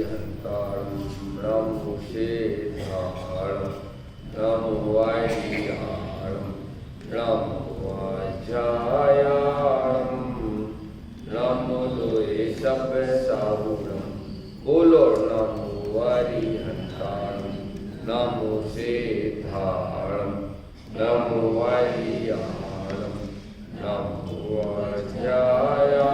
हंतारं नमो शेषाणं नमो वाय्याणं नमो वाज्यायाणं नमो लोए सब साहुणं बोलो नमो वारिहंतारं नमो शेषाणं नमो वाय्याणं नमो वाज्यायाणं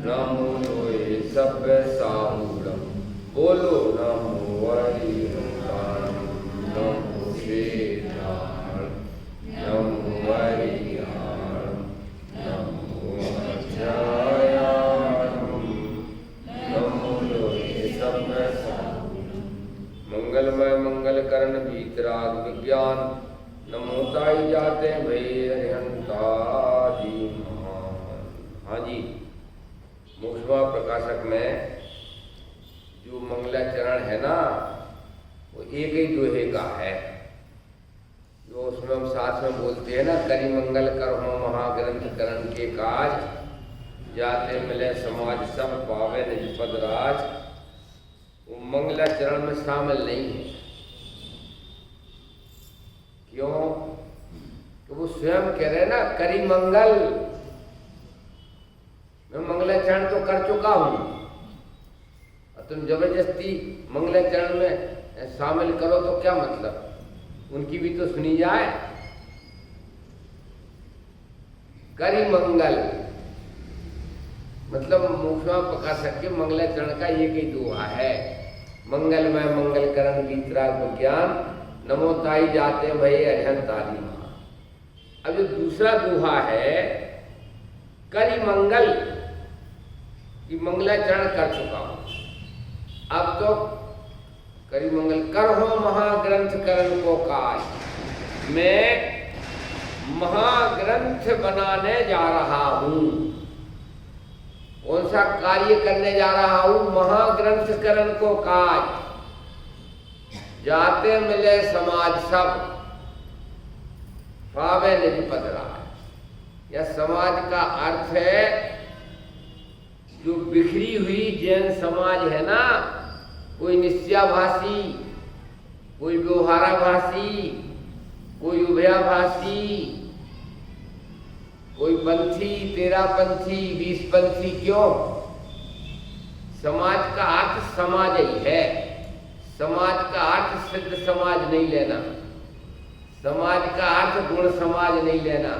नमो लोए सब साहुणं बोलो नमो वारिहंतारं नमो शेषाणं नमो वारिहंतारं नमो वाज्यायाणं नमो लोए सब साहुणं मंगलमय मंगलकरण वीतराग विज्ञान नमो ताई जाते भई अरिहंतादि महान। हाँ जी, मुखवा प्रकाशक में जो मंगलाचरण है ना, वो एक ही दोहे का है। जो उसमें हम साथ में बोलते हैं ना, करी मंगल कर हो महाग्रंथ करण के काज, जाते मिले समाज सब पावे निज पद राज। वो मंगलाचरण में शामिल नहीं है। क्यों? तो वो स्वयं कह रहे ना, करी मंगल, मैं मंगलाचरण तो कर चुका हूं और तुम जबरदस्ती मंगलाचरण में शामिल करो तो क्या मतलब? उनकी भी तो सुनी जाए। करी मंगल मतलब मुखमा प्रकाशक के मंगलाचरण का एक ही दोहा है। मंगलमय मंगलकरण वीतराग विज्ञान नमो ताई जाते भई अरिहंतादि महान। अब जो दूसरा दोहा है करी मंगल, कि मंगलाचरण कर चुका हूं, अब तो करी मंगल कर हो महाग्रंथ करण को काज, मैं महाग्रंथ बनाने जा रहा हूं। कौन सा कार्य करने जा रहा हूं? महाग्रंथ करण को काज, जाते मिले समाज सब पावे निज पद राज। यह समाज का अर्थ है जो बिखरी हुई जैन समाज है ना, कोई निश्चयाभाषी, कोई व्यवहाराभाषी, कोई उभयाभाषी, कोई पंथी, 13 पंथी, 20 पंथी। क्यों? समाज का अर्थ समाज ही है। समाज का अर्थ सिद्ध समाज नहीं लेना, समाज का अर्थ गुण समाज नहीं लेना।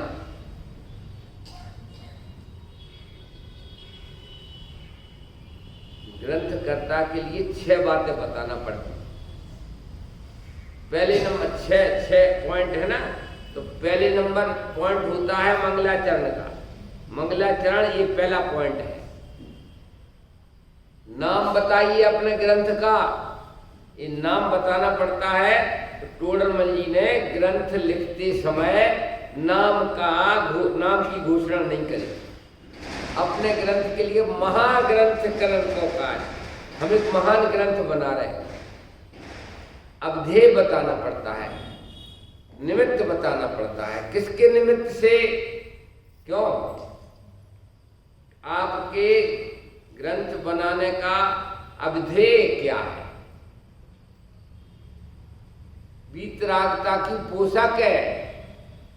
ग्रंथकर्ता के लिए 6 बातें बताना पड़ती। पहले नंबर 6 पॉइंट है ना, तो पहले नंबर पॉइंट होता है मंगलाचरण का। मंगलाचरण ये पहला पॉइंट है। नाम बताइए अपने ग्रंथ का, ये नाम बताना पड़ता है। तो टोडरमल जी ने ग्रंथ लिखते समय नाम की घोषणा नहीं करी। अपने ग्रंथ के लिए महाग्रंथ करण को काज, हम एक महान ग्रंथ बना रहे हैं। अब ध्येय बताना पड़ता है, निमित्त बताना पड़ता है। किसके निमित्त से? क्यों? आपके ग्रंथ बनाने का अभिध्येय क्या है? वीतरागता की पोषक है।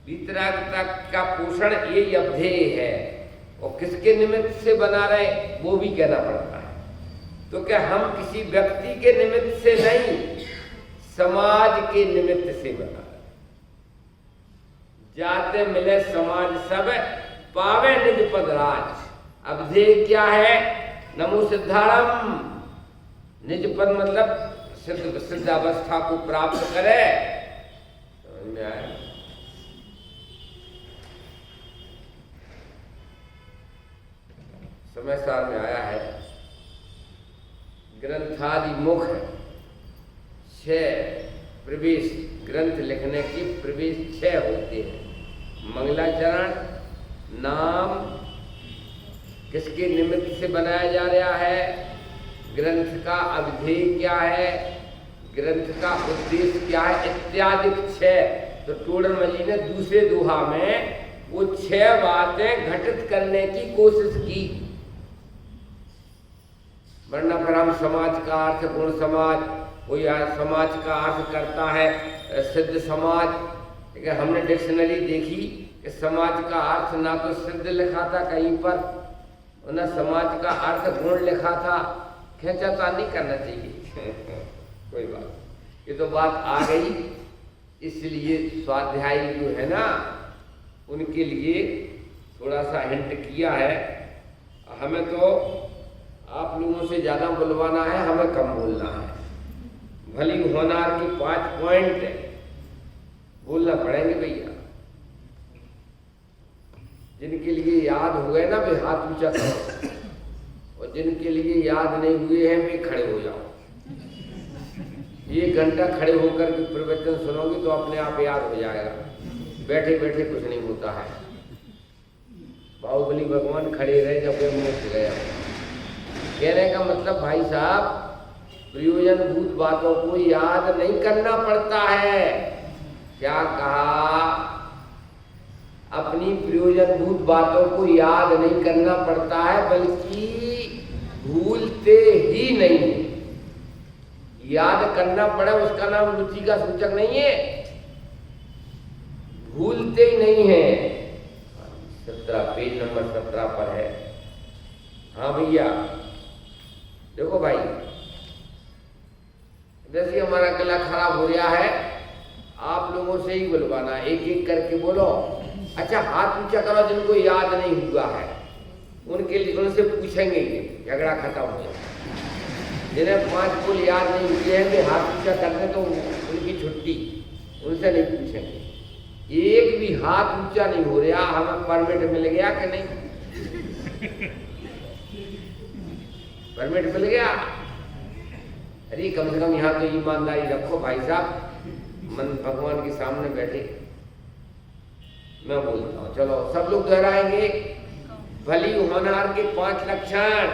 वीतरागता का पोषण यही अभिध्येय है। और किसके निमित्त से बना रहे वो भी कहना पड़ता है। तो क्या हम किसी व्यक्ति के निमित्त से नहीं, समाज के निमित्त से बना रहे। जाते मिले समाज सब पावे निज पद राज। अब ध्येय क्या है? नमो सिद्धारम, निज पद मतलब सिद्ध अवस्था को प्राप्त करे। समझ में आया? समय सार में आया है ग्रंथादि मुख 6 प्रवेश, ग्रंथ लिखने की प्रवेश 6 होते हैं। मंगलाचरण, नाम, किसके निमित्त से बनाया जा रहा है, ग्रंथ का अभिध्येय क्या है, ग्रंथ का उद्देश्य क्या है, इत्यादि 6। तो टोडरमल जी ने दूसरे दोहा में वो 6 बातें घटित करने की कोशिश की। वरना फिर हम समाज का अर्थ गुण समाज, कोई समाज का अर्थ करता है सिद्ध समाज। लेकिन हमने डिक्शनरी देखी कि समाज का अर्थ ना तो सिद्ध लिखा था कहीं पर और न समाज का अर्थ गुण लिखा था। खेचातान नहीं करना चाहिए। कोई बात, ये तो बात आ गई, इसलिए स्वाध्यायी जो है ना उनके लिए थोड़ा सा हिंट किया है। हमें तो आप लोगों से ज़्यादा बुलवाना है, हमें कम बोलना है। भली होनार की 5 पॉइंट बोलना पड़ेंगे भैया। जिनके लिए याद हुए ना वे हाथ ऊंचा करो, और जिनके लिए याद नहीं हुए हैं वे खड़े हो जाओ। 1 घंटा खड़े होकर के प्रवचन सुनोगे तो अपने आप याद हो जाएगा। बैठे बैठे कुछ नहीं होता है। बाहुबली भगवान खड़े रहे जब वे मुक्त गया। कहने का मतलब भाई साहब, प्रयोजनभूत बातों को याद नहीं करना पड़ता है। क्या कहा? अपनी प्रयोजनभूत बातों को याद नहीं करना पड़ता है, बल्कि भूलते ही नहीं। याद करना पड़े उसका नाम रुचि का सूचक नहीं है, भूलते ही नहीं है। 17 पेज नंबर 17 पर है। हाँ भैया देखो भाई, जैसे हमारा गला खराब हो गया है, आप लोगों से ही बुलवाना, एक एक करके बोलो। अच्छा हाथ ऊंचा करो जिनको याद नहीं हुआ है, उनके लिए उनसे पूछेंगे, झगड़ा खत्म हो जाए। जिन्हें 5 बोल याद नहीं हुए हैं वे हाथ ऊंचा करते तो उनकी छुट्टी, उनसे नहीं पूछेंगे। एक भी हाथ ऊंचा नहीं हो रहा, हमें परमिट मिल गया कि नहीं? परमिट मिल गया? अरे कम से कम यहाँ तो ईमानदारी रखो भाई साहब। मन भगवान के सामने बैठे मैं बोलता हूँ, चलो सब लोग दोहराएंगे। भली होनहार के 5 लक्षण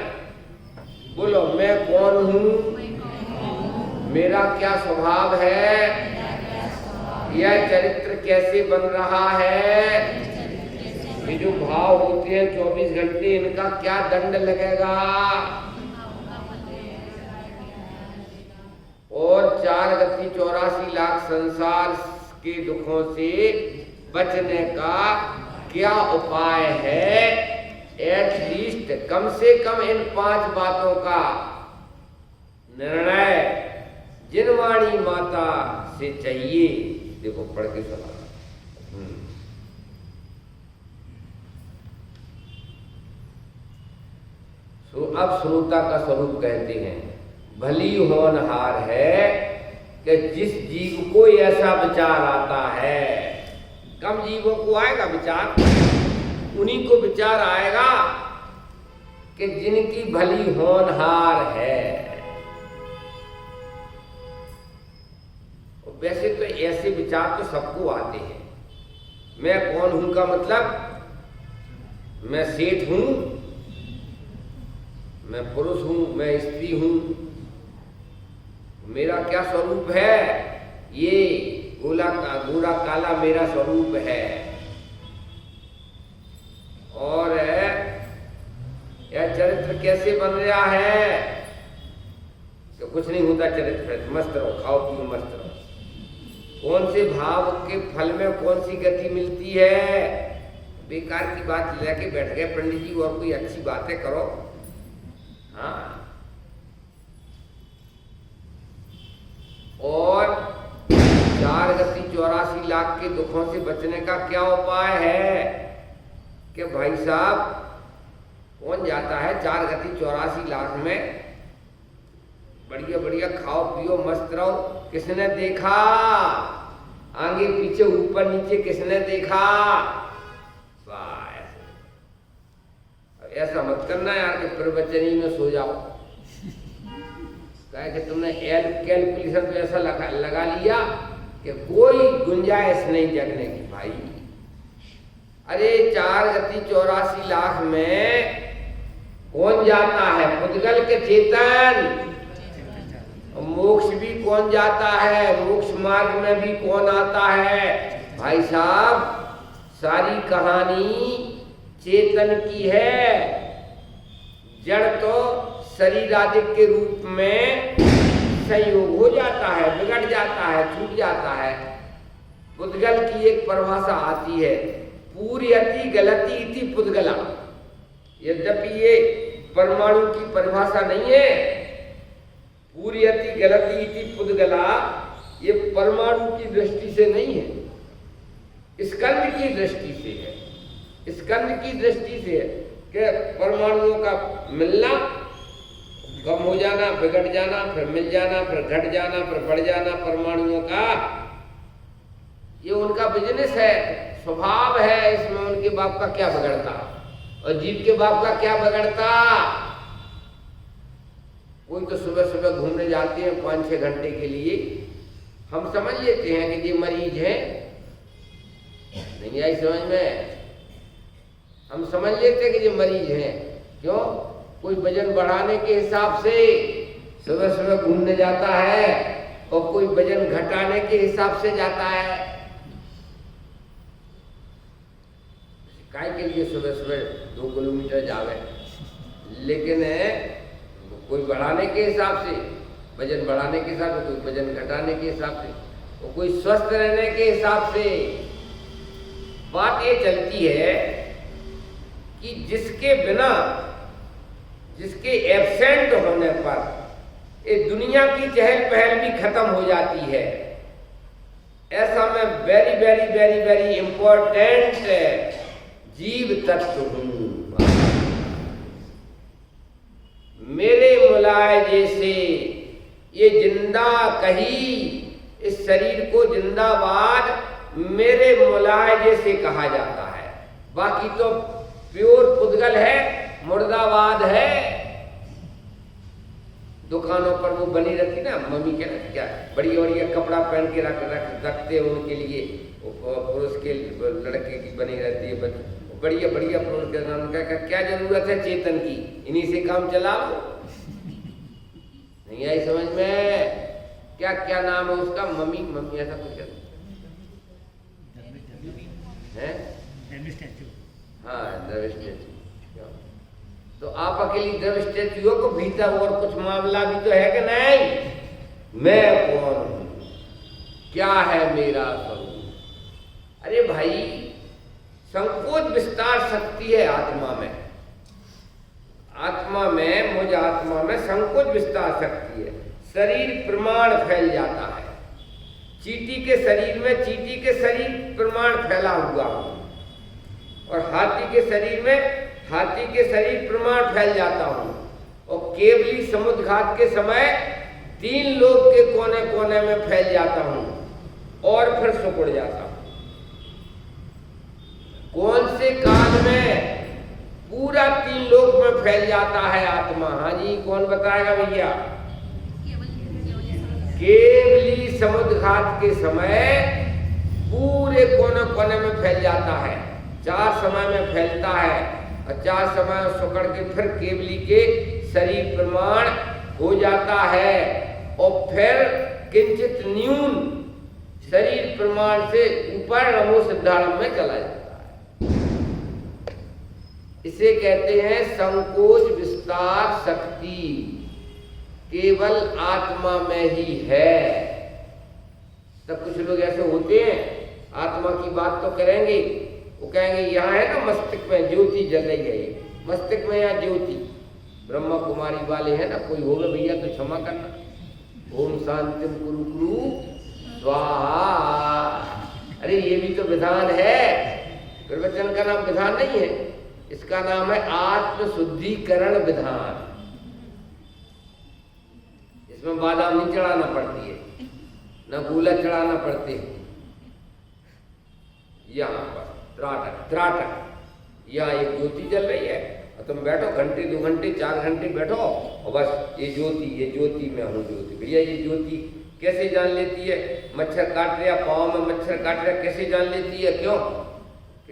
बोलो। मैं कौन हूँ, मेरा क्या स्वभाव है, यह चरित्र कैसे बन रहा है, ये जो भाव होते हैं 24 घंटे इनका क्या दंड लगेगा, और 4 गति 84 लाख संसार के दुखों से बचने का क्या उपाय है। एटलीस्ट कम से कम इन 5 बातों का निर्णय जिनवाणी माता से चाहिए। देखो पढ़ के सुना। अब श्रोता का स्वरूप कहते हैं, भली होनहार है कि जिस जीव को ऐसा विचार आता है, कम जीवों को आएगा विचार, उन्हीं को विचार आएगा कि जिनकी भली होनहार है। वैसे तो ऐसे विचार तो सबको आते हैं। मैं कौन हूं का मतलब, मैं सेठ हूं, मैं पुरुष हूं, मैं स्त्री हूं, मेरा क्या स्वरूप है, ये गोरा काला मेरा स्वरूप है। और यह चरित्र कैसे बन रहा है कि कुछ नहीं होता, चरित्र मस्त रहो, खाओ पियो मस्त रहो। कौन से भाव के फल में कौन सी गति मिलती है, बेकार की बात लेके बैठ गए पंडित जी, और कोई अच्छी बातें करो। हाँ, और 4 गति 84 लाख के दुखों से बचने का क्या उपाय है कि भाई साहब कौन जाता है 4 गति 84 लाख में, बढ़िया बढ़िया खाओ पियो मस्त रहो। किसने देखा, आगे पीछे ऊपर नीचे किसने देखा? ऐसा मत करना यार कि प्रवचनी में सो जाओ। कहे कि तुमने कैलकुलेशन तो ऐसा लगा लिया कि कोई गुंजाइश नहीं जगने की भाई। अरे 4 गति 84 लाख में कौन जाता है? पुद्गल के चेतन। मोक्ष भी कौन जाता है? मोक्ष मार्ग में भी कौन आता है? भाई साहब सारी कहानी चेतन की है, जड़ तो शरीर आदि के रूप में संयोग हो जाता है, बिगड़ जाता है, छूट जाता है। पुद्गल की एक परिभाषा आती है, पूर्यति गलती इति पुद्गला। यद्यपि ये परमाणु की परिभाषा नहीं है, पूर्यति गलती इति पुद्गला ये परमाणु की दृष्टि से नहीं है, स्कंद की दृष्टि से है। स्कंद की दृष्टि से है कि परमाणुओं का मिलना, कम हो जाना, बिगड़ जाना, फिर मिल जाना, फिर घट जाना, फिर बढ़ जाना, परमाणुओं का ये उनका बिजनेस है, स्वभाव है। इसमें उनके बाप का क्या बिगड़ता और जीव के बाप का क्या बिगड़ता। कोई तो सुबह सुबह घूमने जाते हैं 5-6 घंटे के लिए, हम समझ लेते हैं कि ये मरीज है, नहीं आई समझ में, हम समझ लेते हैं कि ये मरीज है। क्यों? कोई वजन बढ़ाने के हिसाब से सुबह सुबह घूमने जाता है और कोई वजन घटाने के हिसाब से जाता है। काय के लिए सुबह सुबह 2 किलोमीटर जावे, लेकिन कोई बढ़ाने के हिसाब से, वजन बढ़ाने के हिसाब से, कोई वजन घटाने के हिसाब से, और कोई स्वस्थ रहने के हिसाब से। बात ये चलती है कि जिसके बिना, जिसके एब्सेंट होने पर ये दुनिया की चहल पहल भी खत्म हो जाती है। ऐसा मैं very very very very important जीव तत्व हूं। मेरे मुलायजे से ये जिंदा कही, इस शरीर को जिंदाबाद मेरे मुलायजे से कहा जाता है। बाकी तो प्योर पुद्गल है, मुर्दाबाद है। दुकानों पर वो बनी रहती ना, मम्मी कहना क्या बढ़िया बढ़िया कपड़ा पहन के रखते हैं उनके लिए, पुरुष के लड़के की बनी रहती है, बढ़िया बढ़िया पुरुष के नाम का क्या जरूरत है चेतन की, इन्हीं से काम चला लो। नहीं आई समझ में? क्या क्या नाम है उसका? मम्मी मम्मी ऐसा कुछ है? हाँ, द्रव्य स्टैचू। तो आप अकेली द्रव्य स्टैचू को भीतर और कुछ मामला भी तो है कि नहीं? मैं कौन हूं, क्या है मेरा स्वरूप? अरे भाई, संकोच विस्तार शक्ति है आत्मा में। आत्मा में, मुझ आत्मा में संकोच विस्तार शक्ति है। शरीर प्रमाण फैल जाता है। चींटी के शरीर में चींटी के शरीर प्रमाण फैला हुआ हो, और हाथी के शरीर में हाथी के शरीर प्रमाण फैल जाता हूं। और केवली समुद्र घाट के समय 3 लोक के कोने कोने में फैल जाता हूं और फिर सुकुड़ जाता हूं। कौन से काल में पूरा 3 लोक में फैल जाता है आत्मा? हाँ जी, कौन बताएगा भैया? केवली समुद्र घाट के समय पूरे कोने कोने में फैल जाता है। 4 समय में फैलता है और 4 समय में सुकड़ के फिर केवली के शरीर प्रमाण हो जाता है, और फिर किंचित न्यून शरीर प्रमाण से ऊपर नमो सिद्धारंभ में चला जाता है। इसे कहते हैं संकोच विस्तार शक्ति। केवल आत्मा में ही है। तब कुछ लोग ऐसे होते हैं, आत्मा की बात तो करेंगे, वो कहेंगे यहाँ है ना मस्तिष्क में ज्योति जल रही है, मस्तिष्क में यहाँ ज्योति। ब्रह्मा कुमारी वाले हैं ना, कोई होगा भैया तो क्षमा करना। ओम शांतिम कुरु कुरु स्वाहा। अरे ये भी तो विधान है, प्रवचन का नाम विधान नहीं है, इसका नाम है आत्म शुद्धिकरण विधान। इसमें बादाम नहीं चढ़ाना पड़ती है, न गूला चढ़ाना पड़ते हैं। यहाँ पर त्राटक यहाँ एक ज्योति जल रही है, और तुम बैठो घंटे 2 घंटे 4 घंटे बैठो, और बस ये ज्योति मैं हूँ ज्योति। भैया ये ज्योति कैसे जान लेती है? मच्छर काट रहा, पाँव में मच्छर काट रहा, कैसे जान लेती है? क्यों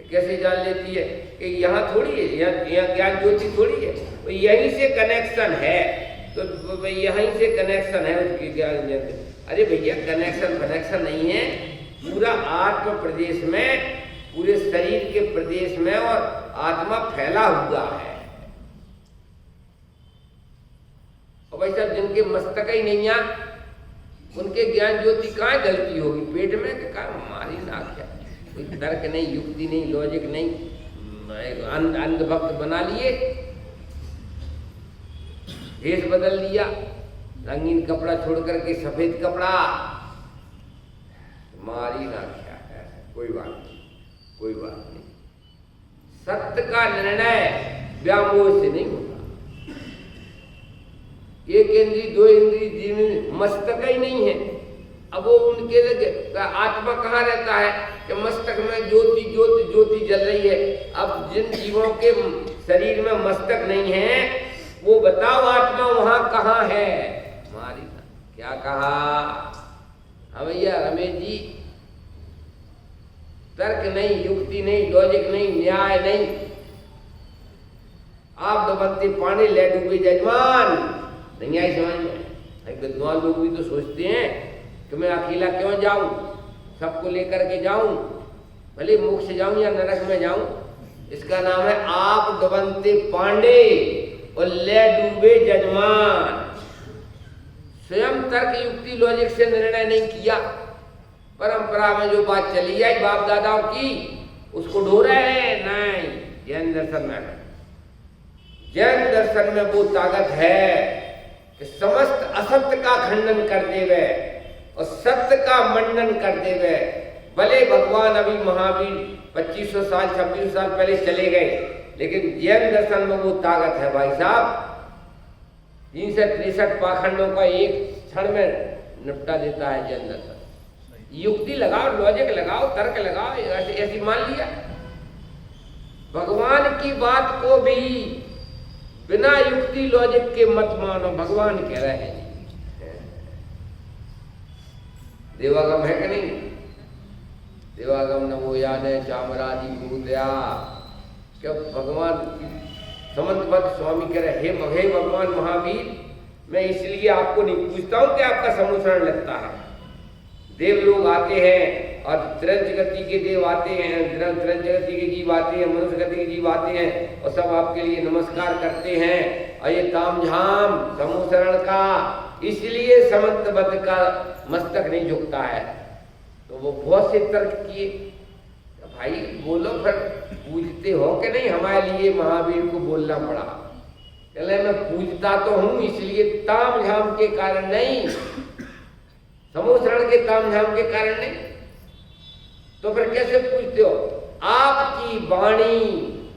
कैसे जान लेती है? कि यहाँ थोड़ी है, यहाँ ज्ञान ज्योति थोड़ी है, तो यहीं से कनेक्शन है, तो यहीं से कनेक्शन है उसकी ज्ञान। अरे भैया कनेक्शन नहीं है, पूरा आत्म प्रदेश में, पूरे शरीर के प्रदेश में और आत्मा फैला हुआ है। और भाई साहब जिनके मस्तक ही नहीं आ, उनके ज्ञान ज्योति कहाँ गलती होगी? पेट में कि कहाँ हमारी नाक है? कोई तर्क नहीं, युक्ति नहीं, लॉजिक नहीं, अंधभक्त बना लिए, भेष बदल दिया, रंगीन कपड़ा छोड़ करके सफेद कपड़ा, मारी ना क्या है। कोई बात नहीं, कोई बात नहीं। सत्य का निर्णय व्यामोह से नहीं होता। एक इंद्री दो इंद्री जिनमें मस्तक ही नहीं है, अब वो उनके लगे आत्मा कहाँ रहता है कि मस्तक में ज्योति ज्योति ज्योति जल रही है। अब जिन जीवों के शरीर में मस्तक नहीं है, वो बताओ आत्मा वहां कहाँ है? हमारी क्या कहा? हाँ भैया रमेश जी, तर्क नहीं, युक्ति नहीं, लॉजिक नहीं, न्याय नहीं, आप डुबते पानी ले डूबे जजमान, नहीं आई समझ में। विद्वान लोग भी तो सोचते हैं कि मैं अकेला क्यों जाऊं, सबको लेकर के जाऊं, भले मोक्ष जाऊं या नरक में जाऊं। इसका नाम है आप डुबते पांडे और ले डूबे जजमान। स्वयं तर्क युक्ति लॉजिक से निर्णय नहीं किया, परंपरा में जो बात चली आई बाप दादाओं की, उसको ढो रहे हैं। नहीं, जैन दर्शन में, जैन दर्शन में वो ताकत है कि समस्त असत्य का खंडन कर देवे और सत्य का मंडन कर देवे। भले भगवान अभी महावीर 2500 साल 2600 साल पहले चले गए, लेकिन जैन दर्शन में वो ताकत है भाई साहब, 363 पाखंडों का एक क्षण में निपटा देता है जैन दर्शन। युक्ति लगाओ, लॉजिक लगाओ, तर्क लगाओ, ऐसी मान लिया। भगवान की बात को भी बिना युक्ति लॉजिक के मत मानो, भगवान कह रहे हैं। देवागम है कि नहीं? देवागम नमो याने चामराजी भूतया। क्या भगवान समंतबद्ध स्वामी कह रहे, हे भगवान महावीर, मैं इसलिए आपको नहीं पूछता हूं कि आपका समुसरण लगता है। देव लोग आते हैं और त्रंच गति के देव आते हैं, त्रंच गति के जीव आते हैं, मनुष्य गति के जीव आते हैं और सब आपके लिए नमस्कार करते हैं। और ये तामझाम समुसरण का, इसलिए समंतबद्ध का मस्तक नहीं झुकता है। तो वो बहुत से तर्क किए। भाई बोलो, फिर पूजते हो कि नहीं? हमारे लिए महावीर को बोलना पड़ा। चले मैं पूजता तो हूं, इसलिए तामझाम के कारण नहीं, समुसरण के तामझाम के कारण नहीं। तो फिर कैसे पूछते हो? आपकी वाणी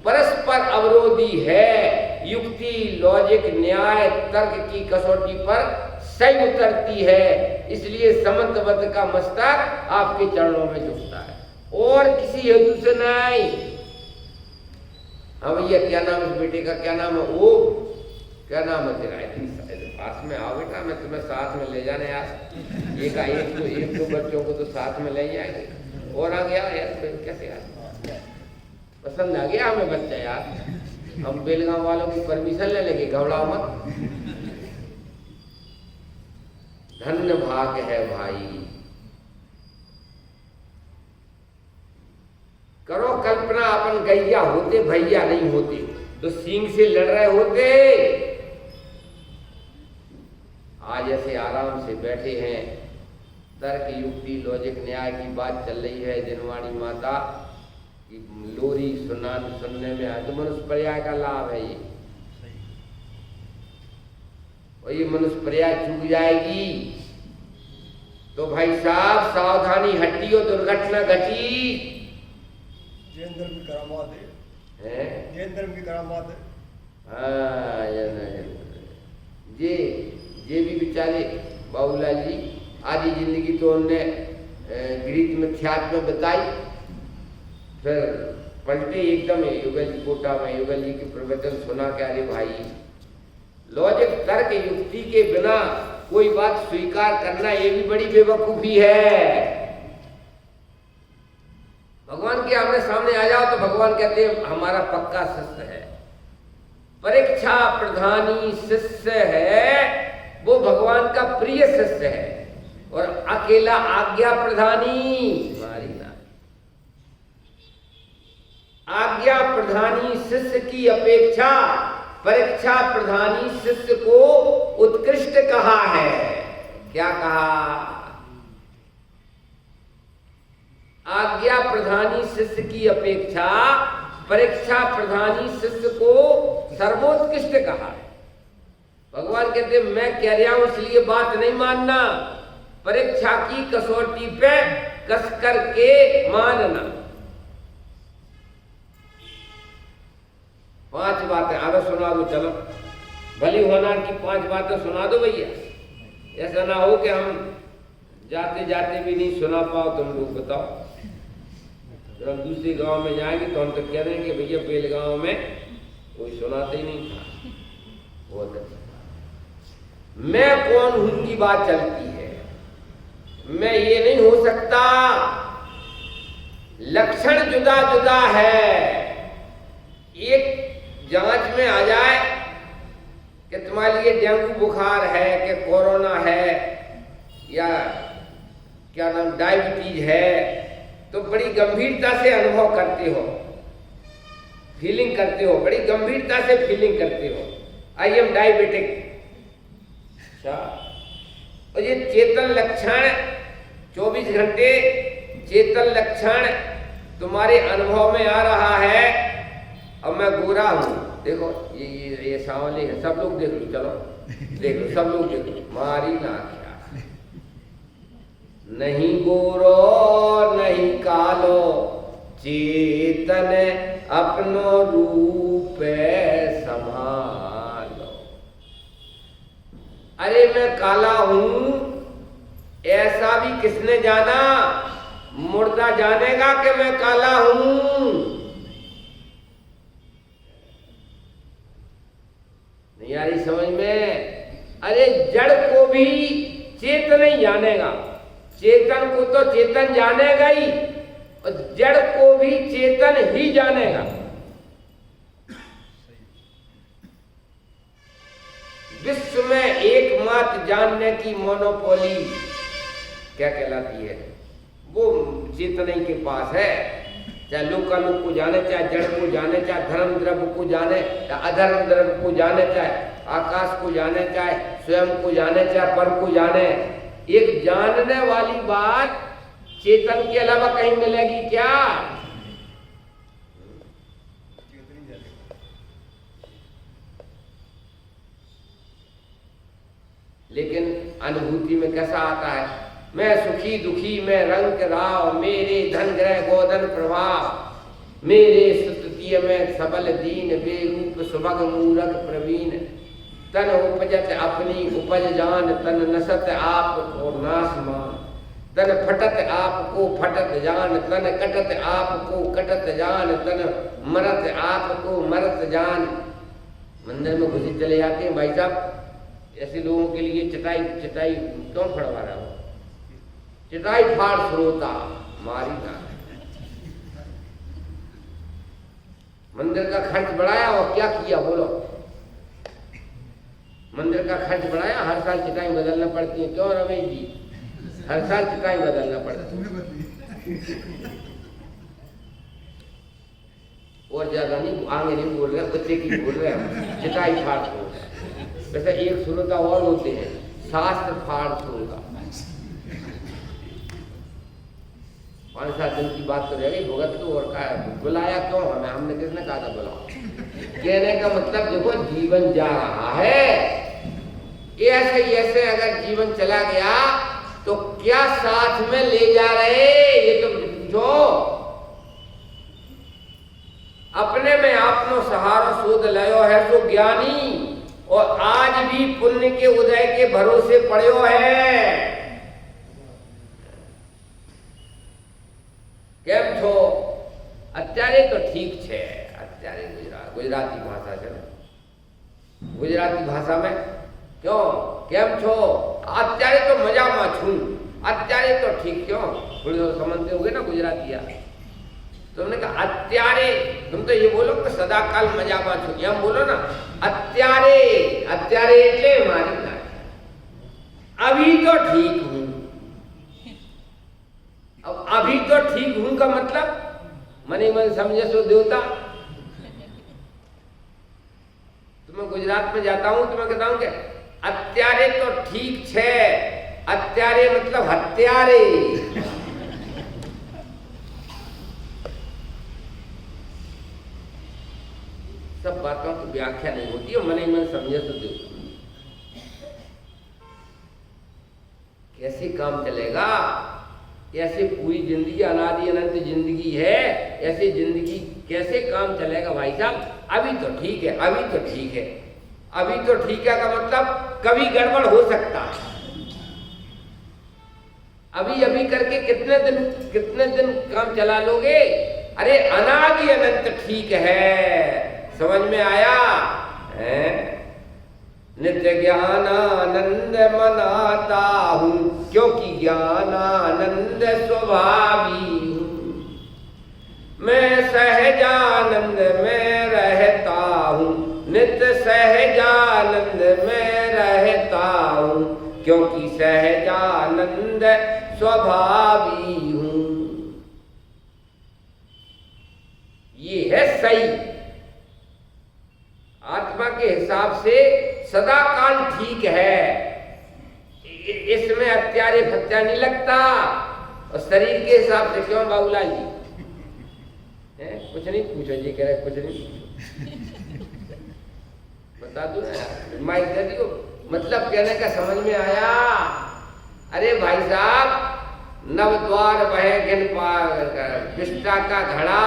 परस्पर अवरोधी है, युक्ति लॉजिक न्याय तर्क की कसौटी पर सही उतरती है, इसलिए समंतबद्ध का मस्तक आपके चरणों में झुकता है और किसी हेतु से नहीं। हाँ भैया, क्या नाम है इस बेटे का? क्या नाम है? वो क्या नाम है तेरा? पास में आओ बेटा, मैं तुम्हें साथ में ले जाने यार। एक दो बच्चों को तो साथ में ले जाएंगे। और आ गया यार, कैसे यार पसंद आ गया हमें बच्चा यार। हम बेलगांव वालों की परमिशन ले लेंगे, घबराओ मत। धन्य भाग्य है भाई। करो कल्पना, अपन गैया होते भैया नहीं होते तो सींग से लड़ रहे होते। आज ऐसे आराम से बैठे हैं, तर्क युक्ति लॉजिक न्याय की बात चल रही है। जिनवाणी माता की लोरी सुनने में आए तो मनुष्य पर्याय का लाभ है ये। और ये मनुष्य पर्याय चूक जाएगी तो भाई साहब सावधानी हटी और दुर्घटना घटी। जैन धर्म की करामात है, जैन धर्म की करामात है। हाँ ये भी बेचारे बाबूलाल जी आधी जिंदगी तो उनने गृह में ख्यात में बताई, फिर पलटे एकदम युगल जी कोटा में, युगल जी के प्रवचन सुना के अरे भाई लॉजिक तर्क युक्ति के बिना कोई बात स्वीकार करना ये भी बड़ी बेवकूफी है। भगवान के आमने सामने आ जाओ तो भगवान कहते हैं हमारा पक्का शिष्य है, परीक्षा प्रधानी शिष्य है, वो भगवान का प्रिय शिष्य है। और अकेला आज्ञा प्रधानी आज्ञा प्रधानी शिष्य की अपेक्षा परीक्षा प्रधानी शिष्य को उत्कृष्ट कहा है। क्या कहा? आज्ञा प्रधानी शिष्य की अपेक्षा परीक्षा प्रधानी शिष्य को सर्वोत्कृष्ट कहा है। भगवान कहते मैं कह रहा हूं इसलिए बात नहीं मानना, परीक्षा की कसौटी पे कस करके मानना। 5 बातें आगे सुना दो, चलो भली होना की 5 बातें सुना दो भैया। ऐसा ना हो कि हम जाते जाते भी नहीं सुना पाओ। तुम लोग बताओ, जब हम दूसरे गांव में जाएंगे तो हम तो कह रहे हैं कि भैया बेलगांव में कोई सुनाते ही नहीं था। बहुत अच्छा। मैं कौन हूं की बात चलती है। मैं ये नहीं हो सकता, लक्षण जुदा जुदा है। एक जांच में आ जाए कि तुम्हारे लिए डेंगू बुखार है कि कोरोना है या क्या नाम डायबिटीज है, तो बड़ी गंभीरता से अनुभव करते हो, फीलिंग करते हो, बड़ी गंभीरता से फीलिंग करते हो, आई एम डायबिटिक। अच्छा, और ये चेतन लक्षण 24 घंटे चेतन लक्षण तुम्हारे अनुभव में आ रहा है। अब मैं गोरा हूं, देखो ये सांवले है, सब लोग देख लो, चलो देख लो, सब लोग देख लो, मारी ना क्या नहीं गोरो नहीं कालो, चेतन अपनो रूप संभालो। अरे मैं काला हूं ऐसा भी किसने जाना? मुर्दा जानेगा कि मैं काला हूं। नहीं आ रही समझ में? अरे जड़ को भी चेतन ही जानेगा, चेतन को तो चेतन जानेगा ही, और जड़ को भी चेतन ही जानेगा। विश्व में एकमात्र जानने की मोनोपोली क्या कहलाती है? वो चेतन ही के पास है। चाहे लोकालोक को जाने, चाहे जड़ को जाने, चाहे धर्म द्रव्य को जाने, चाहे अधर्म द्रव्य को जाने, चाहे आकाश को जाने, चाहे स्वयं को जाने, चाहे पर को जाने, एक जानने वाली बात चेतन के अलावा कहीं मिलेगी क्या? लेकिन अनुभूति में कैसा आता है? मैं सुखी दुखी मैं रंग राव, मेरे धन ग्रह गोधन प्रभाव, मेरे स्तुतिय में सबल दीन, बेरूप सुभग मूरख प्रवीण, तन उपजत अपनी उपज जान, तन नसत आप को नाश मान, तन फटत आप को फटत जान, तन कटत आप को कटत जान, तन मरत आप को मरत जान। मंदिर में घुसी चले जाते हैं भाई साहब, ऐसे लोगों के लिए चटाई क्यों फड़वा रहा हो? चटाई फाड़ श्रोता मारी ना। मंदिर का खर्च बढ़ाया और क्या किया बोलो? मंदिर का खर्च बढ़ाया, हर साल चटाई बदलना पड़ती है। क्यों रमेश जी? हर साल चटाई बदलना पड़ता है। और ज्यादा नहीं, आगे नहीं बोल रहे, कुत्ते की बोल रहे हैं, चटाई फाड़ श्रोता। वैसे एक श्रोता और होते हैं, शास्त्र फाड़ श्रोता। 5-7 दिन की बात तो रह गई, भुगत तो और का बुलाया क्यों हमें? हमने किसने कहा था बुलाओ? कहने का मतलब देखो जीवन जा रहा है, ऐसे अगर जीवन चला गया तो क्या साथ में ले जा रहे? ये तो पूछो। अपने में आपनो सहारो शोध लयो है तो ज्ञानी, और आज भी पुण्य के उदय के भरोसे पड़ो है। કેમ છો? અત્યારે તો ઠીક છે, અત્યારે ગુજરાતી ભાષા છે, ગુજરાતી ભાષા में क्यों કેમ છો? અત્યારે तो મજામાં છું, અત્યારે तो ठीक। क्यों? थोड़ी तो समझते होगे ना गुजरातिया। तुमने कहा અત્યારે, तुम तो ये बोलो कि सदा काल मजामा છું, એમ बोलो ना। અત્યારે, અત્યારે એટલે મારી ના, अभी तो ठीक हूं। अब अभी तो ठीक हूं का मतलब मन ही मन समझे सो देवता। तुम गुजरात में जाता हूँ तो मैं कहता हूँ कि अत्यारे तो ठीक छे, अत्यारे मतलब हत्यारे। सब बातों की व्याख्या नहीं होती है, मन ही मन समझे तो दो कैसे काम चलेगा। ऐसे पूरी जिंदगी अनादि अनंत जिंदगी है, ऐसे जिंदगी कैसे काम चलेगा भाई साहब। अभी तो ठीक है, अभी तो ठीक है, अभी तो ठीक है का मतलब कभी गड़बड़ हो सकता है। अभी अभी करके कितने दिन काम चला लोगे। अरे अनादि अनंत ठीक है, समझ में आया है। नित्य ज्ञानानंद मनाता हूँ, क्योंकि ज्ञानानंद स्वभावी हूँ। मैं सहजानंद में रहता हूँ, नित्य सहजानंद में रहता हूँ, क्योंकि सहजानंद स्वभावी हूँ। ये है सही। आत्मा के हिसाब से सदा काल ठीक है, इसमें अत्यारे फत्या नहीं लगता। और शरीर के हिसाब से क्यों बाबूलाल जी है? कुछ नहीं पूछो जी, कह रहे कुछ नहीं बता दो ना, माइक दे दियो। मतलब कहने का समझ में आया। अरे भाई साहब, नव द्वार बहे घिन विष्टा का घड़ा,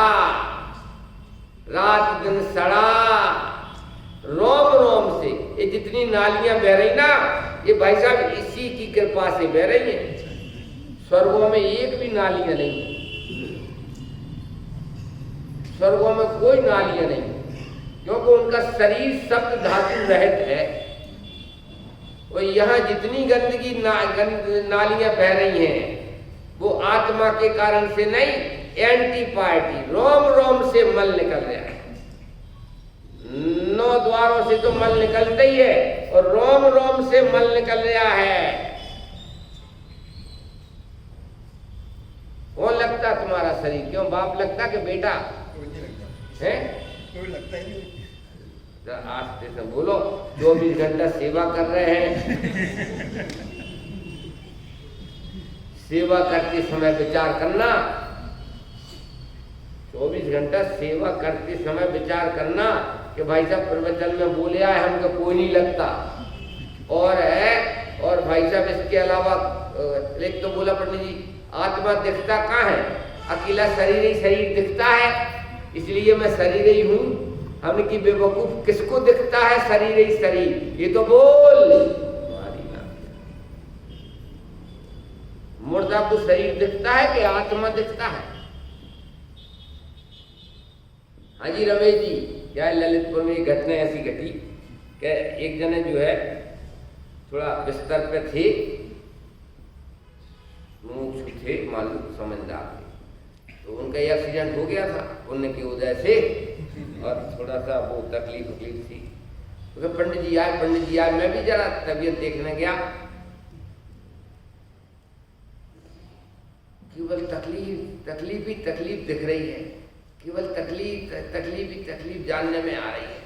रात दिन सड़ा, रोम रोम से ये जितनी नालियां बह रही ना, ये भाई साहब इसी की कृपा से बह रही हैं। स्वर्गों में एक भी नालियां नहीं, स्वर्गों में कोई नालियां नहीं, क्योंकि उनका शरीर सप्त धातु रहित है। और यहाँ जितनी गंदगी नालियां बह रही हैं वो आत्मा के कारण से नहीं, एंटी पार्टी रोम रोम से मल निकल रहा है। 9 द्वारों से तो मल निकलता ही है, और रोम रोम से मल निकल रहा है। कौन लगता तुम्हारा शरीर? क्यों बाप लगता कि बेटा है? कोई लगता ही नहीं। आस्ते से बोलो, 24 घंटा सेवा कर रहे हैं। सेवा करते समय विचार करना, 24 घंटा सेवा करते समय विचार करना कि भाई साहब प्रवचन में बोले आए हमको कोई नहीं लगता। और है, और भाई साहब इसके अलावा एक तो बोला पंडित जी, आत्मा दिखता कहाँ है? अकेला शरीर ही शरीर दिखता है, इसलिए मैं शरीर ही हूँ। हमने की बेवकूफ, किसको दिखता है शरीर ही शरीर? ये तो बोल। मुर्दा को शरीर दिखता है कि आत्मा दिखता है? हाँ जी रमेश जी, क्या ललितपुर में एक घटना ऐसी घटी कि एक जने जो है थोड़ा बिस्तर पे थे, मुमुक्षु थे, मालूम समझदार थे, तो उनका एक्सीडेंट हो गया था पुण्य की वजह से, और थोड़ा सा वो तकलीफ थी। तो पंडित जी आए, मैं भी जरा तबीयत देखने गया। केवल तकलीफ ही तकलीफ दिख रही है, केवल तकलीफ जानने में आ रही है।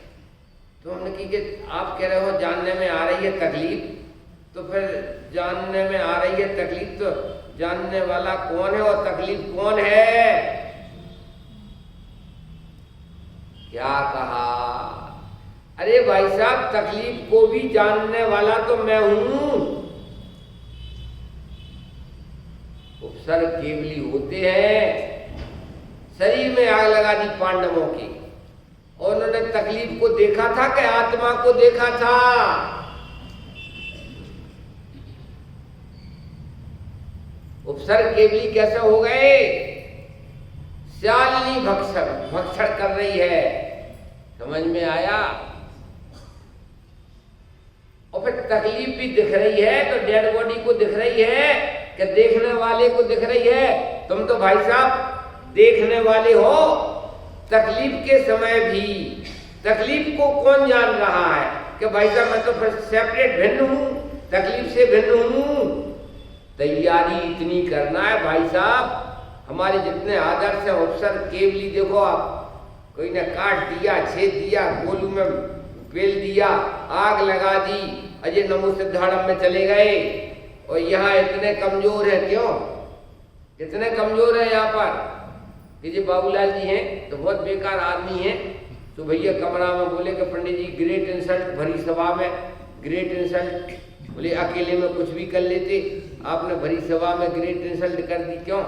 तो हमने की कि आप कह रहे हो जानने में आ रही है तकलीफ, तो फिर जानने में आ रही है तकलीफ, तो जानने वाला कौन है और तकलीफ कौन है? क्या कहा? अरे भाई साहब, तकलीफ को भी जानने वाला तो मैं हूं। उपसर्ग केवली होते हैं। शरीर में आग लगा दी पांडवों की, और उन्होंने तकलीफ को देखा था कि आत्मा को देखा था? उपसर्ग केवली कैसे हो गए? शालिनी भक्षण कर रही है, समझ में आया? और फिर तकलीफ भी दिख रही है, तो डेड बॉडी को दिख रही है कि देखने वाले को दिख रही है? तुम तो भाई साहब देखने वाले हो। तकलीफ के समय भी तकलीफ को कौन जान रहा है कि भाई साहब मैं तो फिर सेपरेट भिन्न हूं, तकलीफ से भिन्न हूं? तैयारी इतनी करना है भाई साहब। हमारे जितने आदर्श हैं उपसर्ग केवली देखो आप, कोई ने काट दिया, छेद दिया, गोलू में बेल दिया, आग लगा दी, अजय नमो सिद्धाड़म में चले गए और यहाँ इतने कमजोर है। क्यों कितने कमजोर है यहाँ पर कि जी बाबूलाल जी हैं तो बहुत बेकार आदमी हैं। तो भैया कमरा में बोले कि पंडित जी ग्रेट इंसल्ट, भरी सभा में ग्रेट इंसल्ट। बोले अकेले में कुछ भी कर लेते, आपने भरी सभा में ग्रेट इंसल्ट कर दी। क्यों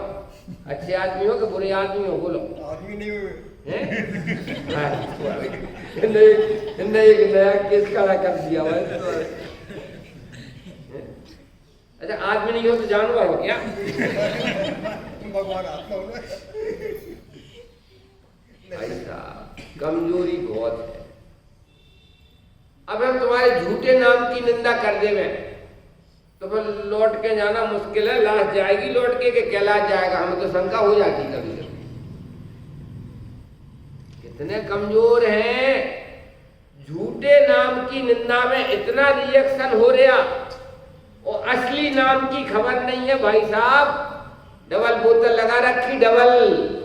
अच्छे आदमी हो कि बुरे आदमी हो? बोलो। आदमी नहीं हुए एक नया केस खड़ा कर दिया भाई। अच्छा आदमी नहीं हो तो जानवर हो क्या? भगवान आत्मा हो ना। ऐसा कमजोरी बहुत है। अब हम तुम्हारे झूठे नाम की निंदा कर देवे तो फिर लौट के जाना मुश्किल है। लाश जाएगी लौट के कि कैलाश जाएगा, हमें तो शंका हो जाती कभी कभी। कितने कमजोर हैं, झूठे नाम की निंदा में इतना रिएक्शन हो रहा और असली नाम की खबर नहीं है भाई साहब। डबल बोतल लगा रखी, डबल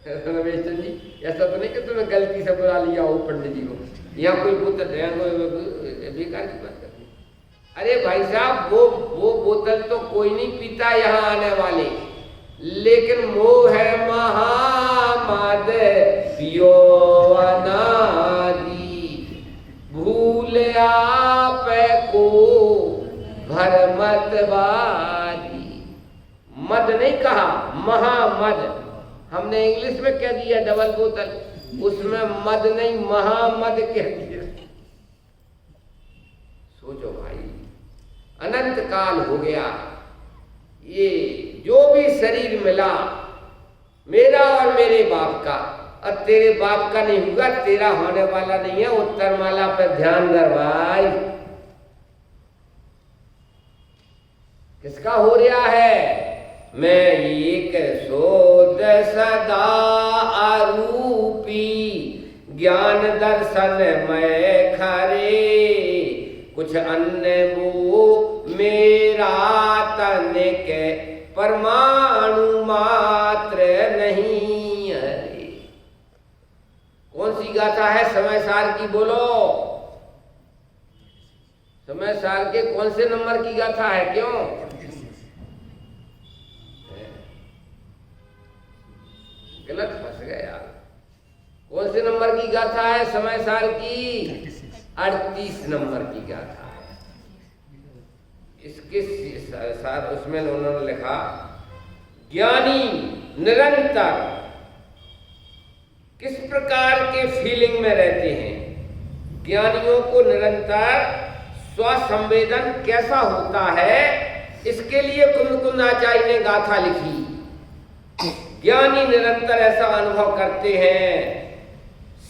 रमेश चंद जी, ऐसा तो नहीं कि तुमने गलती से बुला लिया हो पंडित जी को, यहाँ कोई बोतल बेकार की बात करती। अरे भाई साहब वो बोतल तो कोई नहीं पीता यहाँ आने वाले, लेकिन मोह है महामद पियो अनादि, भूल आप को भरमत वादी। मद नहीं कहा, महामद। हमने इंग्लिश में कह दिया डबल बोतल, उसमें मद नहीं महामद कह दिया। सोचो भाई, अनंत काल हो गया, ये जो भी शरीर मिला मेरा और मेरे बाप का, और तेरे बाप का नहीं होगा, तेरा होने वाला नहीं है। उत्तर माला पर ध्यान दर भाई, किसका हो रहा है? मैं एक शोध सदा आरूपी, ज्ञान दर्शन मैं खरे, कुछ अन्य वो मेरा तन के परमाणु मात्र नहीं है। कौन सी गाथा है? समय सार की बोलो। समय सार के कौन से नंबर की गाथा है? क्यों गलत फंस गए यार। कौन से नंबर की गाथा है समय सार की? 38 नंबर की गाथा है। इसके साथ उसमें उन्होंने लिखा, ज्ञानी निरंतर किस प्रकार के फीलिंग में रहते हैं, ज्ञानियों को निरंतर स्वसंवेदन कैसा होता है, इसके लिए कुंद आचार्य ने गाथा लिखी। ज्ञानी निरंतर ऐसा अनुभव करते हैं,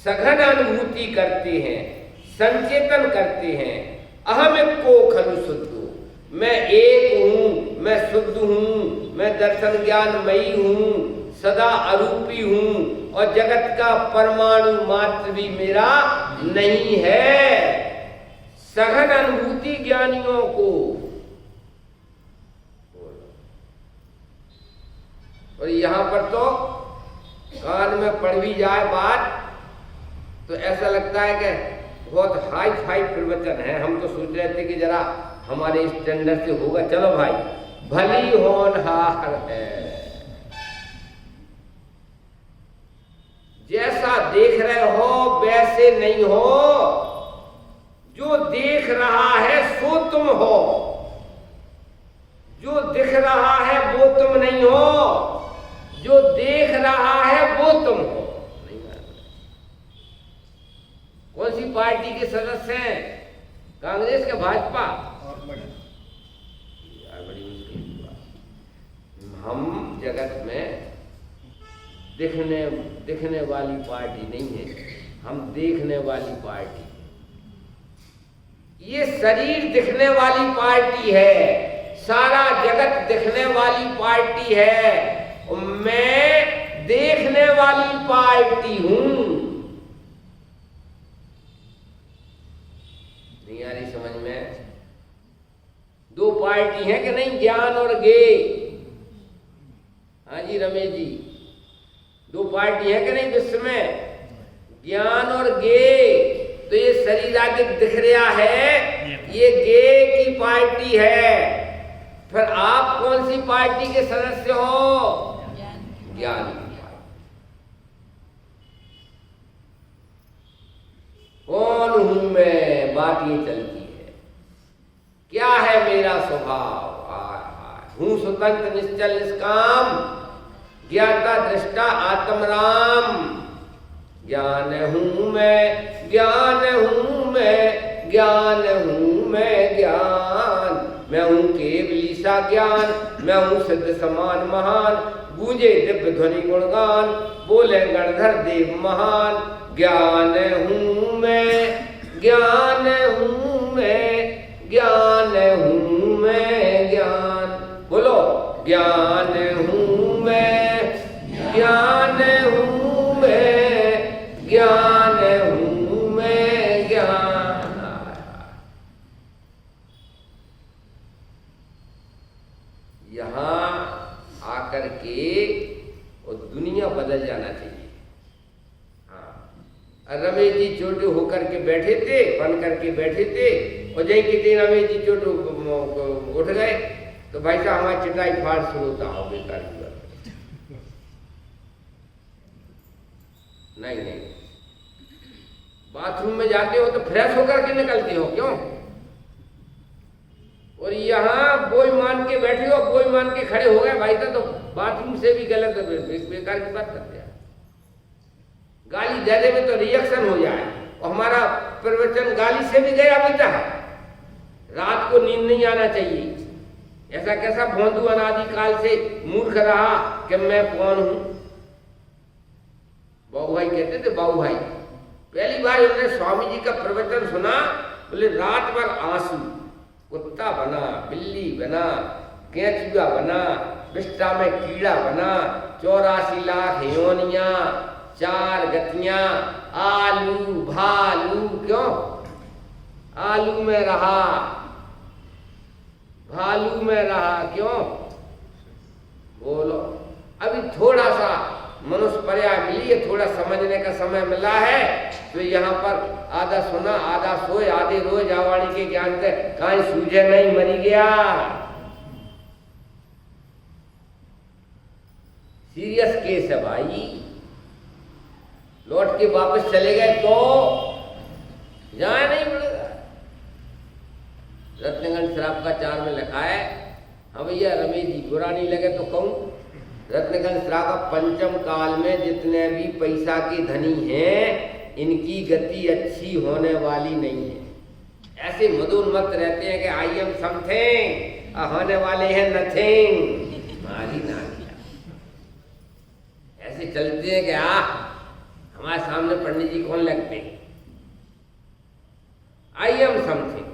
सघन अनुभूति करते हैं, संचेतन करते हैं। अहम को खलु शुद्धो, मैं एक हूं, मैं शुद्ध हूं, मैं दर्शन ज्ञानमयी हूं, सदा अरूपी हूं और जगत का परमाणु मात्र भी मेरा नहीं है। सघन अनुभूति ज्ञानियों को। और यहाँ पर तो कान में पड़ भी जाए बात तो ऐसा लगता है कि बहुत हाई फाई प्रवचन है। हम तो सोच रहे थे कि जरा हमारे स्टैंडर्ड से होगा। चलो भाई, भली होनहार है, जैसा देख रहे हो वैसे नहीं हो, जो देख रहा है सो तुम हो, जो दिख रहा है वो तुम नहीं हो, जो देख रहा है वो तुम हो। कौन सी पार्टी के सदस्य हैं? कांग्रेस के भाजपा? यार बड़ी मुश्किल की बात। हम जगत में दिखने वाली पार्टी नहीं है, हम देखने वाली पार्टी। ये शरीर दिखने वाली पार्टी है, सारा जगत दिखने वाली पार्टी है, मैं देखने वाली पार्टी हूं। नहीं आ रही समझ में? दो पार्टी है कि नहीं, ज्ञान और ज्ञेय। हाँ जी रमेश जी, पार्टी है कि नहीं विश्व में? ज्ञान और गे। तो ये शरीर आदि दिख रहा है, ये गे की पार्टी है। फिर आप कौन सी पार्टी के सदस्य हो? ज्ञान की पार्टी। कौन हूं मैं, बात ये चलती है। क्या है मेरा स्वभाव? हूं स्वतंत्र निश्चल निष्काम, ज्ञाता दृष्टा आत्मराम। ज्ञान हूं मैं, ज्ञान हूं मैं, ज्ञान हूं मैं, ज्ञान। मैं हूं केवली सा ज्ञान, मैं हूं सिद्ध समान महान। गूंजे दिव्य ध्वनि गुणगान, बोले गणधर देव महान। ज्ञान हूं मैं, ज्ञान हूं मैं, ज्ञान हूं मैं, ज्ञान। बोलो, ज्ञान हूं मैं, ज्ञान हूं मैं, ज्ञान हूं मैं, ज्ञान। यहां आकर के वो दुनिया बदल जाना चाहिए। रमेश जी छोटे होकर के बैठे थे, बन करके बैठे थे, और जय के दिन रमेश जी छोटे उठ गए तो भाई साहब हमारी चटाई फाड़ शुरू होता हो बेकार की बात। नहीं, बाथरूम में जाते हो तो फ्रेश होकर के निकलते हो, क्यों? और यहाँ बोई मान के बैठे हो, बोई मान के खड़े हो गए भाई साहब, तो बाथरूम से भी गलत बेकार की बात करते हैं। गाली दे दे में तो रिएक्शन हो जाए, और हमारा प्रवचन गाली से भी गया बीता है। रात को नींद नहीं आना चाहिए। ऐसा कैसा भोंदू अनादि काल से मूर्ख रहा कि मैं कौन हूं? बाबू भाई कहते थे, बाबू भाई पहली बार उन्होंने स्वामी जी का प्रवचन सुना, बोले रात भर आंसू, कुत्ता बना, बिल्ली बना, केंचुआ बना, बिस्टा में कीड़ा बना, 84 लाख योनियां, 4 गतियां, आलू भालू। क्यों? आलू में रहा, भालू में रहा, क्यों? बोलो, अभी थोड़ा सा मनुष्य पर्याय मिली है, थोड़ा समझने का समय मिला है, तो यहाँ पर आधा सुना आधा सोए आधे रोज आवाणी के ज्ञान से कहीं सूझे नहीं, मरी गया। सीरियस केस है भाई। लौट के वापस चले गए तो जाए नहीं पड़ेगा। रत्नगंज शराब का 4 में लिखा है, हाँ भैया रमेश जी बुरा नहीं लगे तो कहूँ, रत्नगंज शराब का पंचम काल में जितने भी पैसा के धनी हैं, इनकी गति अच्छी होने वाली नहीं है। ऐसे मदोन्मत्त रहते हैं कि आई एम समथिंग, होने वाले हैं नथिंग। मारी ना ऐसे चलते हैं कि हमारे सामने पंडित जी कौन लगते हैं, आई एम समथिंग।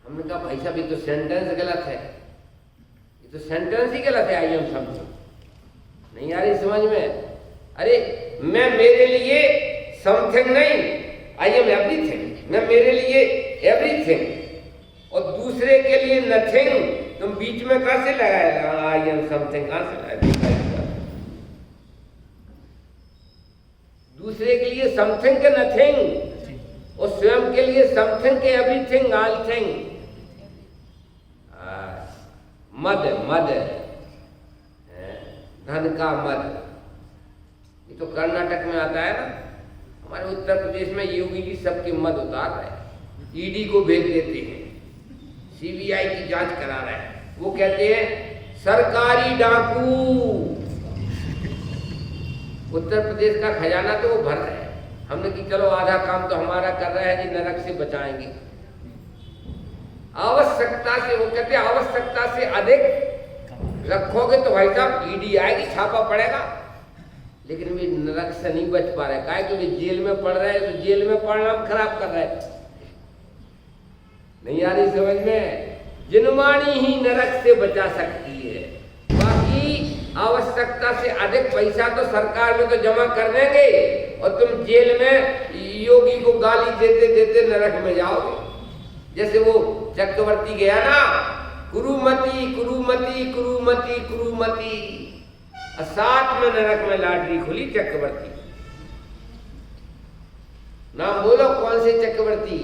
हमने कहा भाई साहब ये तो सेंटेंस गलत है, ये तो सेंटेंस ही गलत है, आई एम समथिंग। नहीं आ रही समझ में? अरे मैं मेरे लिए समथिंग नहीं, आई एम एवरीथिंग। मैं मेरे लिए एवरीथिंग और दूसरे के लिए नथिंग। तुम बीच में कहां से लगाएगा? आई एम समथिंग कहां से लगाएगा? दूसरे के लिए समथिंग के नथिंग और स्वयं के लिए समथिंग के एवरीथिंग, ऑल थिंग। मद मद धन का मद, ये तो कर्नाटक में आता है ना। हमारे उत्तर प्रदेश में योगी जी सबके मद उतार रहे हैं, ईडी को भेज देते हैं, सीबीआई की जांच करा रहे हैं। वो कहते हैं सरकारी डाकू। उत्तर प्रदेश का खजाना तो वो भर रहे हैं। हमने कि चलो आधा काम तो हमारा कर रहा है जी, नरक से बचाएंगे। आवश्यकता से, वो कहते हैं आवश्यकता से अधिक रखोगे तो भाई साहब ईडी आएगी, छापा पड़ेगा, लेकिन वे नरक से नहीं बच पा रहे। काहे कि वे जेल में पढ़ रहे हैं, तो जेल में परिणाम खराब कर रहे हैं। नहीं आ रही समझ में? जिनवाणी ही नरक से बचा सकती है, बाकी आवश्यकता से अधिक पैसा तो सरकार में तो जमा कर देंगे और तुम जेल में योगी को गाली देते देते नरक में जाओगे। जैसे वो चक्रवर्ती गया ना, कुरुमति कुरुमति कुरुमति कुरुमति, साथ में नरक में लॉटरी खुली चक्रवर्ती। नाम बोलो कौन से चक्रवर्ती?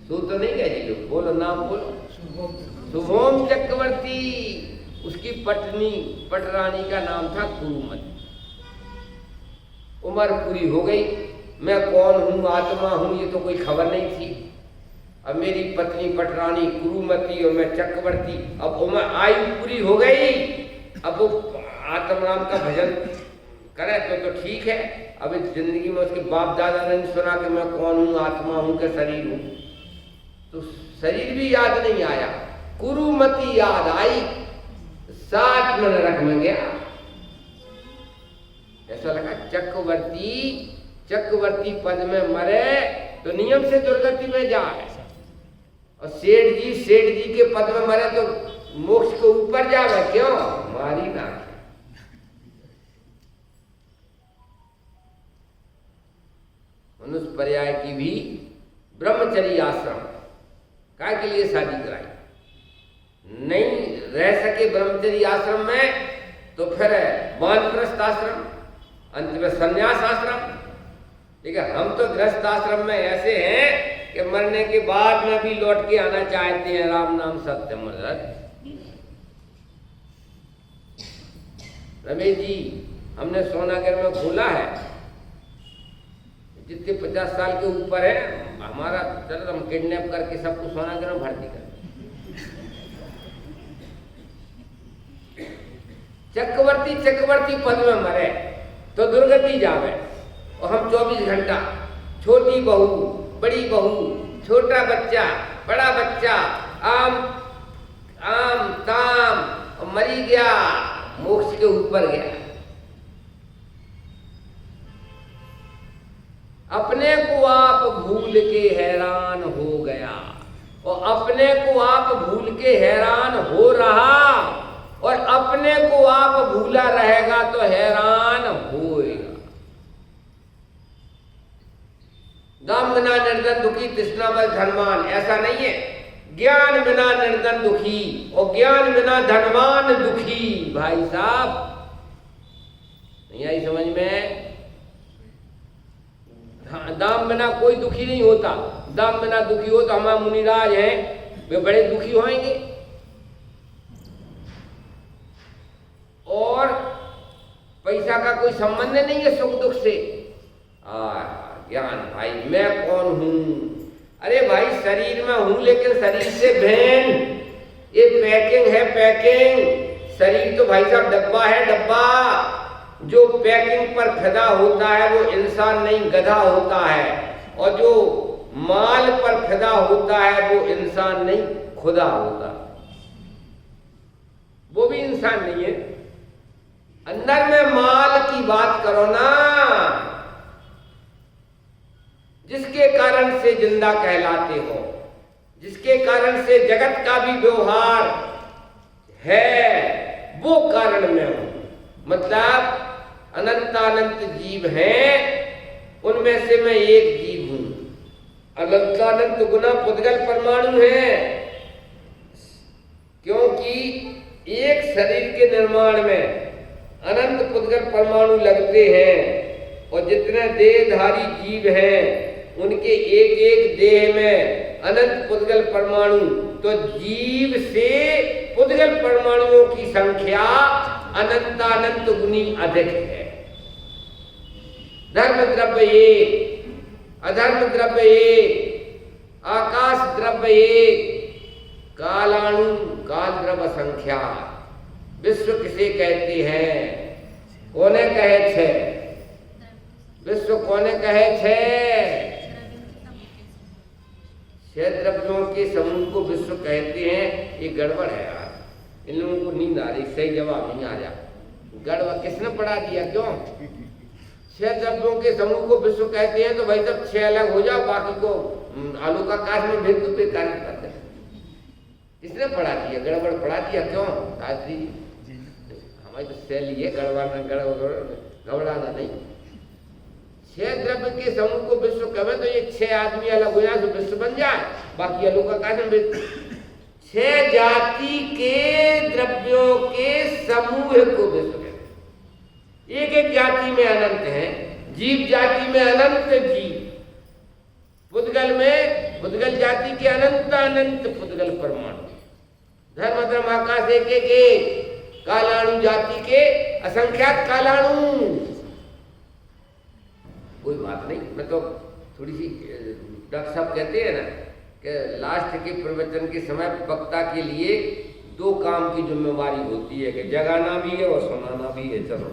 सो तो नहीं कह जी लोग, बोलो नाम बोलो। शुभोम चक्रवर्ती। उसकी पत्नी पटरानी का नाम था कुरुमति। उम्र पूरी हो गई, मैं कौन हूँ, आत्मा हूँ, ये तो कोई खबर नहीं थी। अब मेरी पत्नी पटरानी कुरुमति और मैं चक्रवर्ती, अब उम्र आयु पूरी हो गई, अब वो आत्मराम का भजन करे तो ठीक है। अब इस जिंदगी में उसके बाप दादा ने सुना कि मैं कौन हूँ, आत्मा हूँ कि शरीर हूँ, तो शरीर भी याद नहीं आया, कुरुमति याद आई, साथ में नरक में गया। ऐसा लगा चक्रवर्ती पद में मरे तो नियम से दुर्गति में जाए, और सेठ जी के पद में मरे तो मोक्ष के ऊपर जावे। क्यों? मारी ना। मनुष्य पर्याय की भी ब्रह्मचर्य आश्रम काय के लिए शादी कराई? नहीं रह सके ब्रह्मचर्य आश्रम में तो फिर वानप्रस्थ आश्रम, अंत में संन्यास आश्रम। ठीक है, हम तो गृहस्थ आश्रम में ऐसे हैं कि मरने के बाद में भी लौट के आना चाहते हैं। राम नाम सत्य मदद। रमेश जी, हमने सोनागर में खोला है, जितने 50 साल के ऊपर है हमारा, चलो हम किडनैप करके सबको सोनागर में भर्ती कर। चक्रवर्ती पद में मरे तो दुर्गति जावे, और हम 24 घंटा छोटी बहू, बड़ी बहू, छोटा बच्चा, बड़ा बच्चा, आम ताम, और मरी गया, मोक्ष के ऊपर गया। अपने को आप भूल के हैरान हो गया, और अपने को आप भूल के हैरान हो रहा, और अपने को आप भूला रहेगा तो हैरान होएगा। दाम बिना निर्धन दुखी, तृष्णा बल धनवान, ऐसा नहीं है। ज्ञान बिना निर्धन दुखी और ज्ञान बिना धनवान दुखी। भाई साहब नहीं आई समझ में? दाम बिना कोई दुखी नहीं होता। दाम बिना दुखी हो तो हमारे मुनिराज हैं, वे बड़े दुखी होंगे। और पैसा का कोई संबंध नहीं है सुख दुख से। ज्ञान भाई, मैं कौन हूं? अरे भाई, शरीर में हूं लेकिन शरीर से भिन्न। ये पैकिंग है, पैकिंग। शरीर तो भाई साहब डब्बा है, डब्बा। जो पैकिंग पर फिदा होता है वो इंसान नहीं, गधा होता है। और जो माल पर फिदा होता है वो इंसान नहीं, खुदा होता। वो भी इंसान नहीं है। अंदर में माल की बात करो ना, जिसके कारण से जिंदा कहलाते हो, जिसके कारण से जगत का भी व्यवहार है, वो कारण में हूं। मतलब अनंतानंत जीव हैं, उनमें से मैं एक जीव हूं। अनंतानंत गुना पुद्गल परमाणु है, क्योंकि एक शरीर के निर्माण में अनंत पुद्गल परमाणु लगते हैं, और जितने देहधारी जीव हैं उनके एक एक देह में अनंत पुद्गल परमाणु। तो जीव से पुद्गल परमाणुओं की संख्या अनंतानंत गुनी अधिक है। धर्म द्रव्य एक, अधर्म द्रव्य एक, आकाश द्रव्य एक, कालाणु काल द्रव्य संख्या। विश्व किसे कहते हैं? कोने कहे छे? विश्व कोने कहे छे? छह द्रव्यों के समूह को विश्व कहते हैं। ये गड़बड़ है यार, इन लोगों को नींद आ रही, सही जवाब नहीं आ रहा। गड़बड़ किसने पढ़ा दिया? क्यों? छह द्रव्यों के समूह को विश्व कहते हैं, तो भाई जब छह अलग हो जाओ, बाकी को आलू का काश में भेज दो, बेकार करते हैं। किसने पढ़ा दिया? गड़बड़ पढ़ा दिया। क्यों शास्त्री जी? हमारी तो शैली है घबराना नहीं। छह द्रव्य के समूह को विश्व कहे तो ये छह आदमी अलग हो जाए तो विश्व बन जाए, बाकी आलू का काश में। छह जाति के द्रव्यों के समूह को विश्व कहते हैं। एक एक जाति में अनंत है, जीव जाति में अनंत जीव, पुद्गल में पुद्गल जाति के अनंत अनंत पुद्गल परमाणु, धर्म धर्म आकाश एक एक एक, कालाणु जाति के असंख्यात कालाणु। कोई बात नहीं, मैं तो थोड़ी सी डॉक्टर साहब कहते हैं ना कि लास्ट के प्रवचन के समय वक्ता के लिए 2 काम की जिम्मेवारी होती है कि जगाना भी है और सुनाना भी है। चलो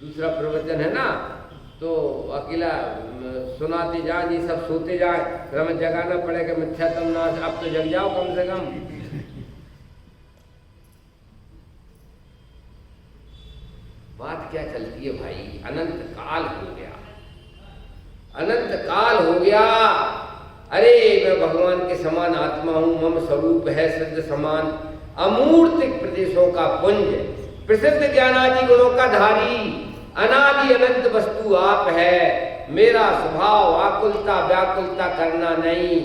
दूसरा प्रवचन है ना, तो अकेला सुनाते जाए, ये सब सोते जाए, फिर हमें जगाना पड़ेगा। मिथ्यात्म नाश, अब तो जग जाओ कम से कम। बात क्या चलती है भाई, अनंत काल हो गया, अनंत काल हो गया। अरे मैं भगवान के समान आत्मा हूं, मम स्वरूप है सिद्ध समान, अमूर्तिक प्रदेशों का पुंज, प्रसिद्ध ज्ञानादि गुणों का धारी, अनादि अनंत वस्तु आप है। मेरा स्वभाव आकुलता व्याकुलता करना नहीं,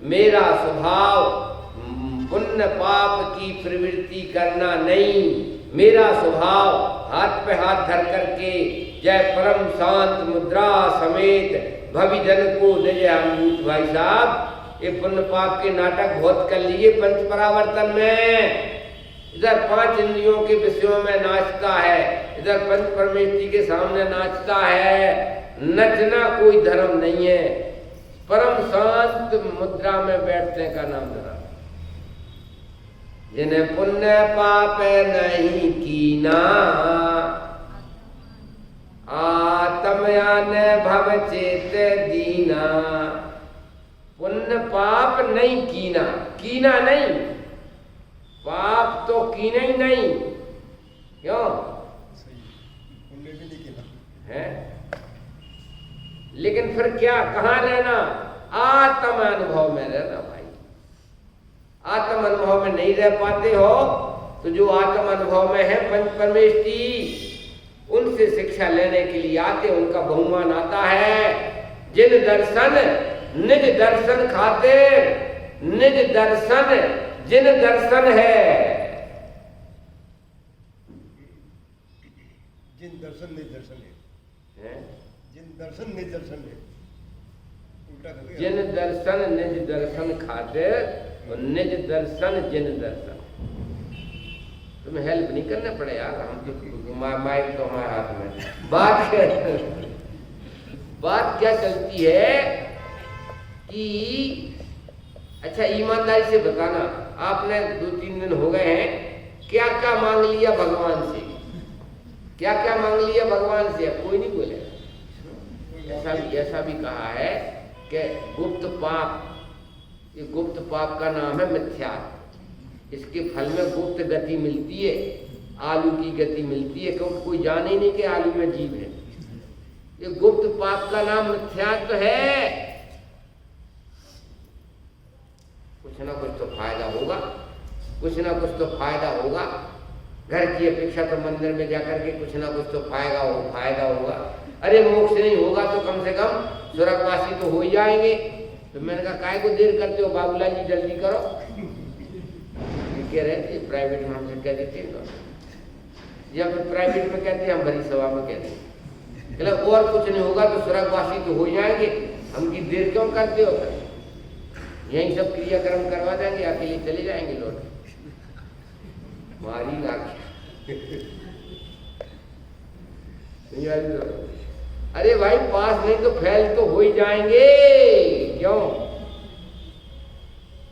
मेरा स्वभाव पुण्य पाप की प्रवृत्ति करना नहीं, मेरा स्वभाव हाथ पे हाथ धर करके जय परम शांत मुद्रा समेत भविजन को निज अमूत। भाई साहब, ये पुण्य पाप के नाटक बहुत कर लिए पंच परावर्तन में। इधर 5 इंद्रियों के विषयों में नाचता है, इधर पंच परमेष्टि के सामने नाचता है। नचना कोई धर्म नहीं है, परम शांत मुद्रा में बैठने का नाम धर्म। जिन्हें पुण्य पाप नहीं कीना, आत्मयान भव चेत दीना। पुण्य पाप नहीं कीना, कीना नहीं, पाप तो कीना ही नहीं। क्यों? पुण्य भी नहीं कीना है, लेकिन फिर क्या, कहाँ रहना? आत्म अनुभव में रहना भाई। आत्म अनुभव में नहीं रह पाते हो तो जो आत्म अनुभव में है पंच परमेष्टि, उनसे शिक्षा लेने के लिए आते, उनका बहुमान आता है। जिन दर्शन निज दर्शन खातिर, निज दर्शन जिन दर्शन है, जिन दर्शन निज दर्शन है, जिन दर्शन निज दर्शन है, उल्टा कर दिया। जिन दर्शन निज दर्शन खातिर और निज दर्शन जिन दर्शन। तुम्हें हेल्प नहीं करना पड़े यार, हम तो माइक तो हमारे हाथ में। बात क्या चलती है कि अच्छा ईमानदारी से बताना, आपने 2-3 दिन हो गए हैं, क्या क्या मांग लिया भगवान से? क्या क्या मांग लिया भगवान से? कोई नहीं बोले। ऐसा भी कहा है कि गुप्त पाप, ये गुप्त पाप का नाम है मिथ्या। इसके फल में गुप्त गति मिलती है, आलू की गति मिलती है, क्योंकि कोई जाने नहीं कि आलू में जीव है। ये गुप्त पाप का नाम मिथ्या तो है। कुछ ना कुछ तो फायदा होगा, कुछ ना कुछ तो फायदा होगा। घर की अपेक्षा तो मंदिर में जाकर के कुछ ना कुछ तो फायदा होगा। अरे मोक्ष नहीं होगा तो कम से कम स्वर्गवासी तो हो ही जाएंगे। तो मैंने कहा काय को देर करते हो बाबूलाल जी, जल्दी करो। कह रहे थे प्राइवेट में हमसे कह देते हैं, या फिर प्राइवेट में कहते हैं, हम भरी सभा में कहते हैं, मतलब और कुछ नहीं होगा तो स्वर्गवासी तो हो जाएंगे, हम की देर क्यों करते हो? यही सब क्रियाक्रम करवा देंगे, अकेले चले जाएंगे लौट। मारी लाख। अरे भाई पास नहीं तो फेल तो हो ही जाएंगे। क्यों?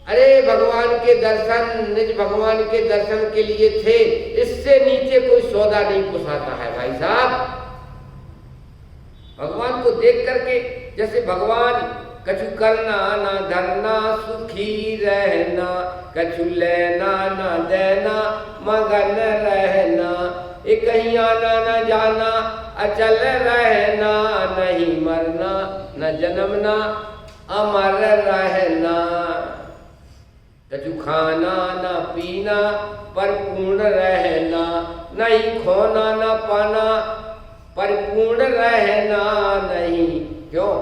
अरे भगवान के दर्शन, निज भगवान के दर्शन के लिए थे, इससे नीचे कोई सौदा नहीं पुसाता है भाई साहब। भगवान को देख करके, जैसे भगवान कछु करना ना धरना सुखी रहना, कछु लेना ना देना मगन रहना, एक कहीं आना न जाना अचल रहना, नहीं मरना न जन्मना अमर रहना, कछु खाना न पीना परिपूर्ण रहना, नहीं खोना न पाना परिपूर्ण रहना नहीं। क्यों?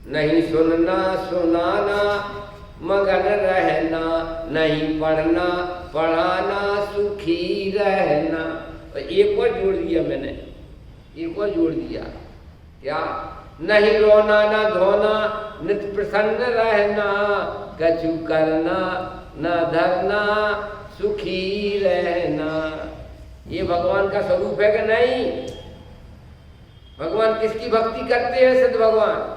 नहीं सुनना सुनाना मगन रहना, नहीं पढ़ना पढ़ाना, सुखी रहना। और एक और जोड़ दिया मैंने, एक और जोड़ दिया, क्या? नहीं रोना ना धोना, नित प्रसन्न रहना, कछु करना न धरना, सुखी रहना। ये भगवान का स्वरूप है कि नहीं? भगवान किसकी भक्ति करते हैं? सिद्ध भगवान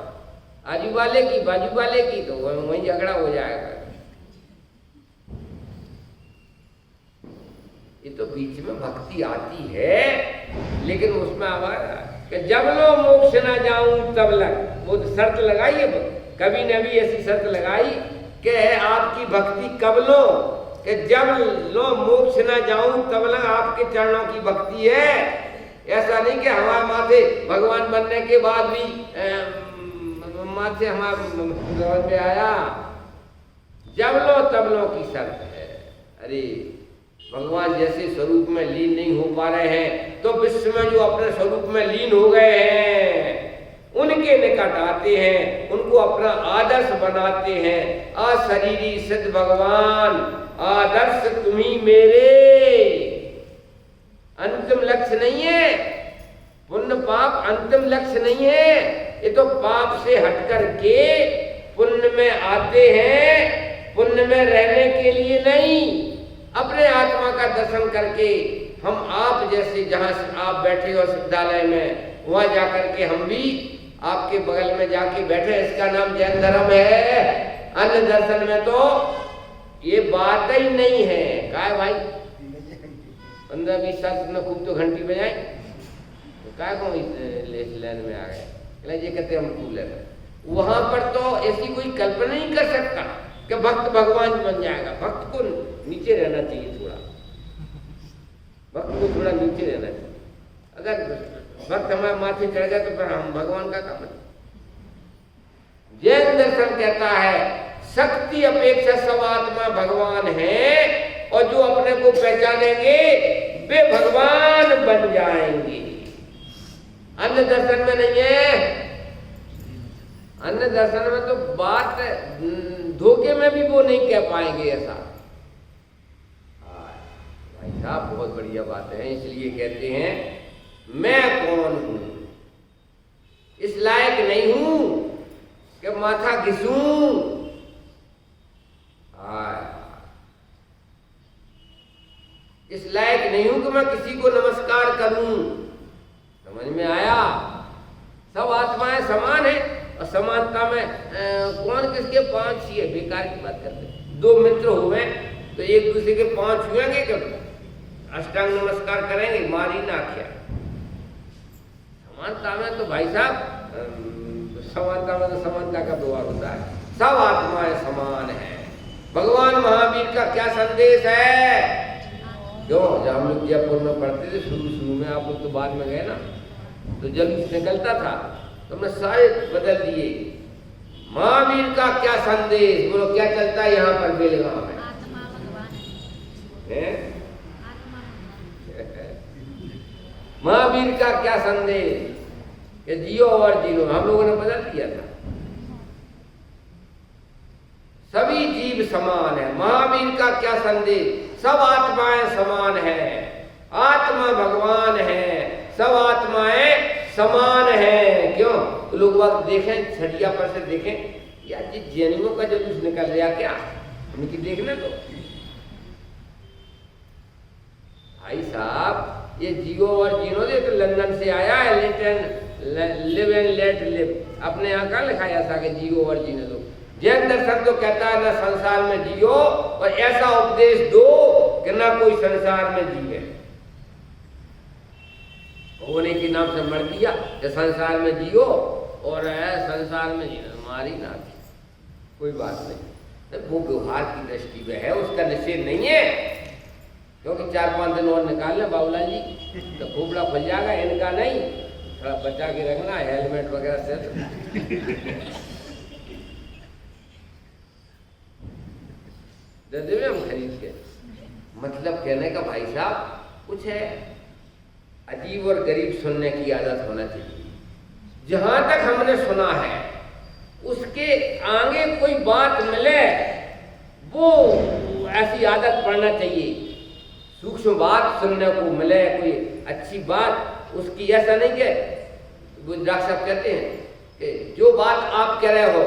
आजू वाले की, बाजू वाले की, तो वहीं झगड़ा हो जाएगा। ये तो बीच में भक्ति आती है, लेकिन उसमें आवाज कि जब लो मोक्ष ना जाऊं तब लग, वो तो शर्त लगाई है, कभी ने भी ऐसी शर्त लगाई कि आपकी भक्ति कब लो, कि जब लो मोक्ष ना जाऊं तब लग आपके चरणों की भक्ति है। ऐसा नहीं कि हमारे माथे भगवान बनने के बाद भी माथे हमारे में आया, जब लो तब लो की शर्त है। अरे भगवान जैसे स्वरूप में लीन नहीं हो पा रहे हैं, तो विश्व में जो अपने स्वरूप में लीन हो गए हैं उनके निकट आते हैं, उनको अपना आदर्श बनाते हैं। अशरीरी सिद्ध भगवान आदर्श तुम्ही मेरे। अंतिम लक्ष्य नहीं है, पुण्य पाप अंतिम लक्ष्य नहीं है। ये तो पाप से हटकर के पुण्य में आते हैं, पुण्य में रहने के लिए नहीं, अपने आत्मा का दर्शन करके हम आप जैसे जहां आप बैठे हो सिद्धालय में, वहां जाकर के हम भी आपके बगल में जाके बैठे। इसका नाम जैन धर्म है। अन्य दर्शन में तो ये बात ही नहीं है। क्या है भाई, 15-20 साल में खूब तो घंटी बजाए, तो क्या को इस लाइन में आ गए, ये कहते हम खूब लेना। वहां पर तो ऐसी कोई कल्पना नहीं कर सकता कि भक्त भगवान बन जाएगा। भक्त को नीचे रहना चाहिए, थोड़ा भक्त को थोड़ा नीचे रहना चाहिए। अगर भक्त हमारे माथे चढ़ गया तो फिर हम भगवान का काम है। जैन दर्शन कहता है शक्ति अपेक्षा सब आत्मा भगवान है, और जो अपने को पहचानेंगे वे भगवान बन जाएंगे। अन्य दर्शन में नहीं है। अन्य दर्शन में तो बात धोखे में भी वो नहीं कह पाएंगे ऐसा। भाई साहब बहुत बढ़िया बात है। इसलिए कहते हैं मैं कौन हूं, इस लायक नहीं हूं कि माथा घिसूं। इस लायक नहीं हूं कि मैं किसी को नमस्कार करूं। समझ में आया? सब आत्माएं समान है, और समानता में कौन किसके पांव छुए, बेकार की बात करते। दो मित्र हुए तो एक दूसरे के पांव छुएंगे, कब अष्टांग नमस्कार करेंगे, मारी ना क्या। समानता में तो भाई साहब, समानता में तो समानता का व्यवहार होता है। सब आत्माएं समान है। भगवान महावीर का क्या संदेश है? क्यों जब हम लोग जयपुर में पढ़ते थे शुरू में, आप लोग तो बाद में गए ना, तो जलूस निकलता था तो हमने सारे बदल दिए। महावीर का क्या संदेश, बोलो क्या चलता है यहाँ पर बेलगांव में? महावीर का क्या संदेश कि जियो और जीरो, हम लोगों ने बदल दिया था। सभी जीव समान है। महावीर का क्या संदेश? सब आत्माएं समान है, आत्मा भगवान है, सब आत्माएं समान है। क्यों? तो लोग बात देखें, छठिया पर से देखें, यार जिस जैनियों का जुलूस निकल रहा क्या, उनकी देखने तो भाई साहब ये जियो और जीनो दे तो लंदन से आया है, let and live and let live. अपने यहाँ का लिखाया था कि जियो और जीने दो। जैन दर्शन तो कहता है ना संसार में जियो, और ऐसा उपदेश दो कि ना कोई संसार में जिए। होने के नाम से मर दिया कि संसार में जियो और संसार में जीना, हमारी ना कोई बात नहीं। वो व्यवहार की दृष्टि में है, उसका निषेध नहीं है। क्योंकि 4-5 दिन और निकाल लें बाबूलाल जी तो खोपड़ा खुल जाएगा, इनका नहीं। थोड़ा बचा के रखना, हेलमेट वगैरह से दे देवे हम खरीद के। मतलब कहने का भाई साहब कुछ है अजीब और गरीब सुनने की आदत होना चाहिए। जहां तक हमने सुना है उसके आगे कोई बात मिले वो ऐसी आदत पड़ना चाहिए। सूक्ष्म बात सुनने को मिले, कोई अच्छी बात उसकी, ऐसा नहीं कि बुद्धिराज साहब कहते हैं कि जो बात आप कह रहे हो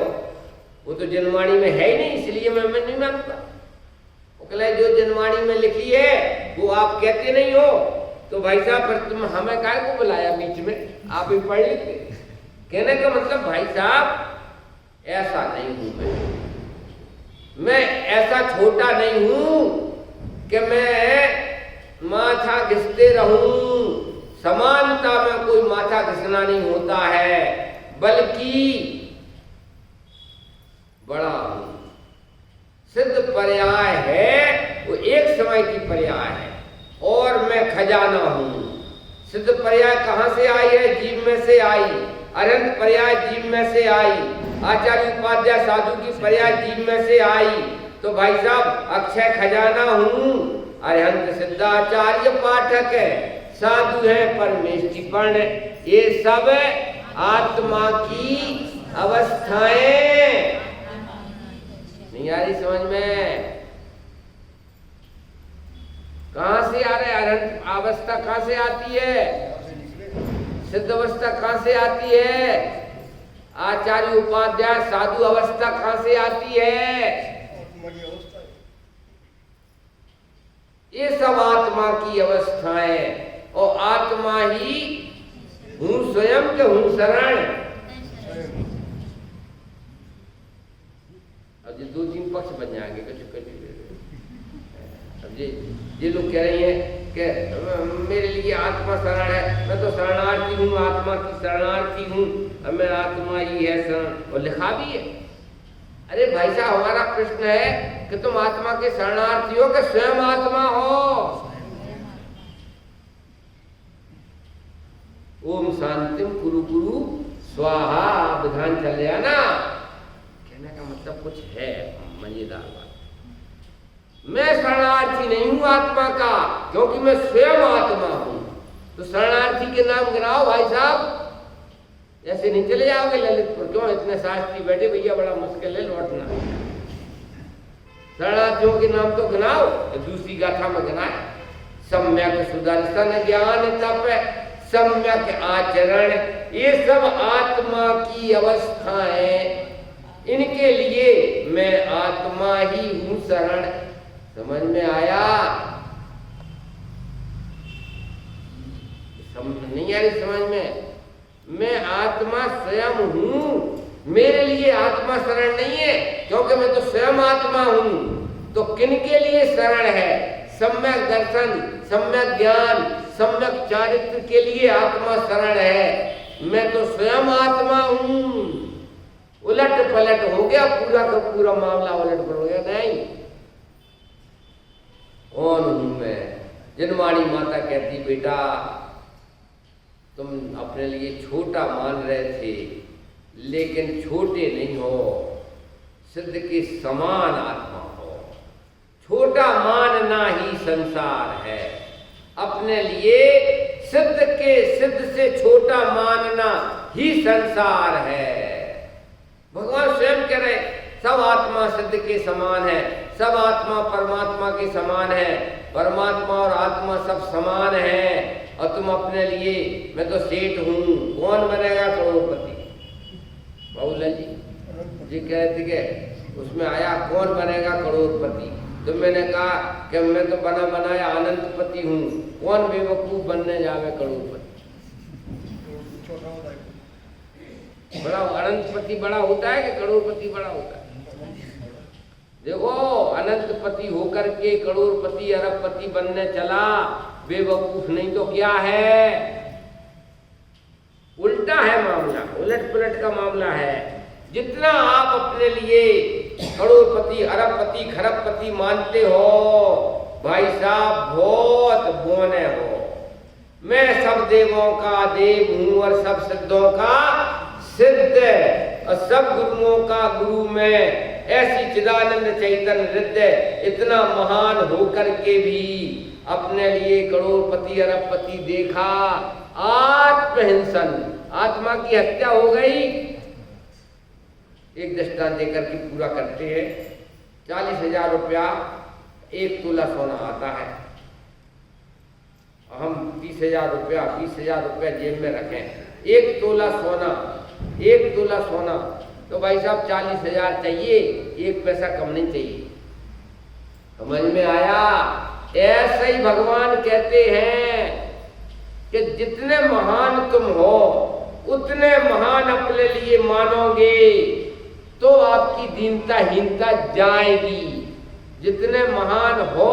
वो तो जनवाणी में है ही नहीं, इसलिए मैं नहीं मानता। वो कहले जो जनवाणी में लिखी है वो आप कहते नहीं हो, तो भाई साहब फिर तुम हमें काहे को बुलाया बीच में, आप ही पढ़ लेते। कहने का मतलब भाई साहब ऐसा नहीं हूं मैं ऐसा छोटा नहीं हूं कि मैं माथा घिसते रहूं। समानता में कोई माथा घिसना नहीं होता है, बल्कि बड़ा हूं। सिद्ध पर्याय है, वो एक समय की पर्याय है, और मैं खजाना हूं। सिद्ध पर्याय कहां से आई है? जीव में से आई। अनंत पर्याय जीव में से आई। आचार्य उपाध्याय साधु की पर्याय जीव में से आई। तो भाई साहब अक्षय खजाना हूं। अरिहंत सिद्धाचार्य पाठक है, साधु है परमेष्टिपर्ण। ये सब आत्मा की अवस्थाएं। नहीं आ रही समझ में? कहां से आ रहे? अनंत अवस्था कहां से आती है? सिद्ध अवस्था कहां से आती है? आचार्य उपाध्याय साधु अवस्था कहां से आती है? ये सब आत्मा की अवस्थाएं, और आत्मा ही हूं स्वयं के हूं शरण। अब ये दो तीन पक्ष बन जाएंगे कछु कछु। अब ये लोग कह रही हैं कि मेरे लिए आत्मा शरण है, मैं तो शरणार्थी हूँ, आत्मा की शरणार्थी हूँ, अब मैं आत्मा ही है शरण, और लिखा भी है। अरे भाई साहब हमारा प्रश्न है कि तुम आत्मा के शरणार्थी हो कि स्वयं आत्मा हो? ओम शांतिम कुरु कुरु स्वाहा विधान चल गया ना। कहने का मतलब कुछ है मजेदार बात। मैं शरणार्थी नहीं हूं आत्मा का, क्योंकि मैं स्वयं आत्मा हूं। तो शरणार्थी के नाम गिनाओ भाई साहब। ऐसे नहीं चले जाओगे ललितपुर, क्यों इतने शास्त्री बैठे भैया, बड़ा मुश्किल है लौटना। शरणार्थियों के नाम तो गिनाओ। दूसरी गाथा में गिनाए, सम्यक सुदर्शन ज्ञान तप सम्यक आचरण। ये सब आत्मा की अवस्थाएं, इनके लिए मैं आत्मा ही हूं शरण। समझ में आया? नहीं आ रही समझ में? मैं आत्मा स्वयं हूं, मेरे लिए आत्मा शरण नहीं है, क्योंकि मैं तो स्वयं आत्मा हूं। तो किनके लिए शरण है? सम्यक दर्शन, सम्यक ज्ञान, सम्यक चारित्र के लिए आत्मा शरण है। मैं तो स्वयं आत्मा हूं। उलट पलट हो गया, पूरा का पूरा मामला उलट पलट हो गया। नहीं, कौन हूं मैं? जनवाणी माता कहती बेटा तुम अपने लिए छोटा मान रहे थे, लेकिन छोटे नहीं हो, सिद्ध के समान आत्मा हो। छोटा मानना ही संसार है। अपने लिए सिद्ध से छोटा मानना ही संसार है। भगवान स्वयं कह रहे सब आत्मा सिद्ध के समान है, सब आत्मा परमात्मा के समान है, परमात्मा और आत्मा सब समान है। और तुम अपने लिए मैं तो सेठ हूं, कौन बनेगा करोड़पति? बाबूलाल जी कहते कि उसमें आया कौन बनेगा करोड़पति, तो मैंने कहा कि मैं तो बना बनाया अनंतपति हूं, कौन बेवकूफ बनने जावे करोड़पति? बड़ा अनंतपति बड़ा होता है कि करोड़पति बड़ा होता है? देखो अनंतपति होकर के करोड़पति अरबपति बनने चला, बेवकूफ नहीं तो क्या है? उल्टा है मामला, उलट पुलट का मामला है। जितना आप अपने लिए करोड़पति अरबपति खरबपति मानते हो भाई साहब, बहुत बोने हो। मैं सब देवों का देव हूं और सब सिद्धों का सिद्ध, और सब गुरुओं का गुरु में। ऐसी चिदानंद चैतन्य हृदय इतना महान होकर के भी अपने लिए करोड़पति अरबपति देखा। आत्महिंसन, आत्मा की हत्या हो गई। एक दृष्टांत देकर के पूरा करते हैं। 40,000 रुपया 1 तोला सोना आता है। हम 30,000 रुपया 20,000 रुपया जेब में रखें। 1 तोला सोना, 1 तोला सोना, तो भाई साहब 40,000 चाहिए, 1 पैसा कम नहीं चाहिए। समझ में आया? ऐसे ही भगवान कहते हैं कि जितने महान तुम हो उतने महान अपने लिए मानोगे तो आपकी दीनता हीनता जाएगी। जितने महान हो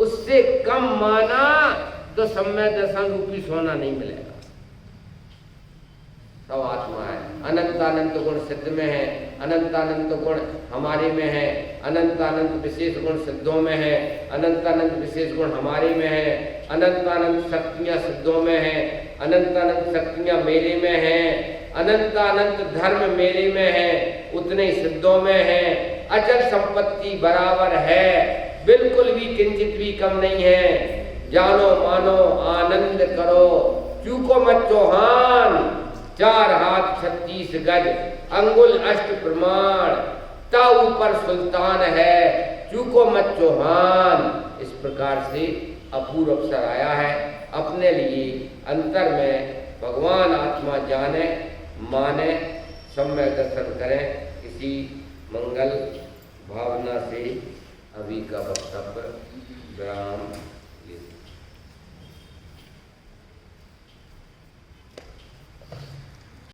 उससे कम माना तो सम्य दर्शन रूपी सोना नहीं मिलेगा। सब आत्मा है। अनंत अनंत गुण सिद्ध में है, अनंत अनंत गुण हमारे में है, अनंत अनंत विशेष गुण सिद्धों में है, अनंत अनंत विशेष गुण हमारे में है, अनंत अनंत शक्तियां सिद्धों में है, अनंत अनंत शक्तियां मेरे में है, अनंत अनंत धर्म मेरे में है, उतने सिद्धों में है। अचल संपत्ति बराबर है, बिल्कुल भी किंचित भी कम नहीं है। जानो मानो आनंद करो, चूको मत चौहान। 4 हाथ 36 गज, अंगुल अष्ट प्रमाण, ता ऊपर सुल्तान है, चूको मत चौहान। इस प्रकार से अपूर्व अवसर आया है अपने लिए। अंतर में भगवान आत्मा जाने माने, सम्य दर्शन करें। इसी मंगल भावना से अभी का वक्तव्य विराम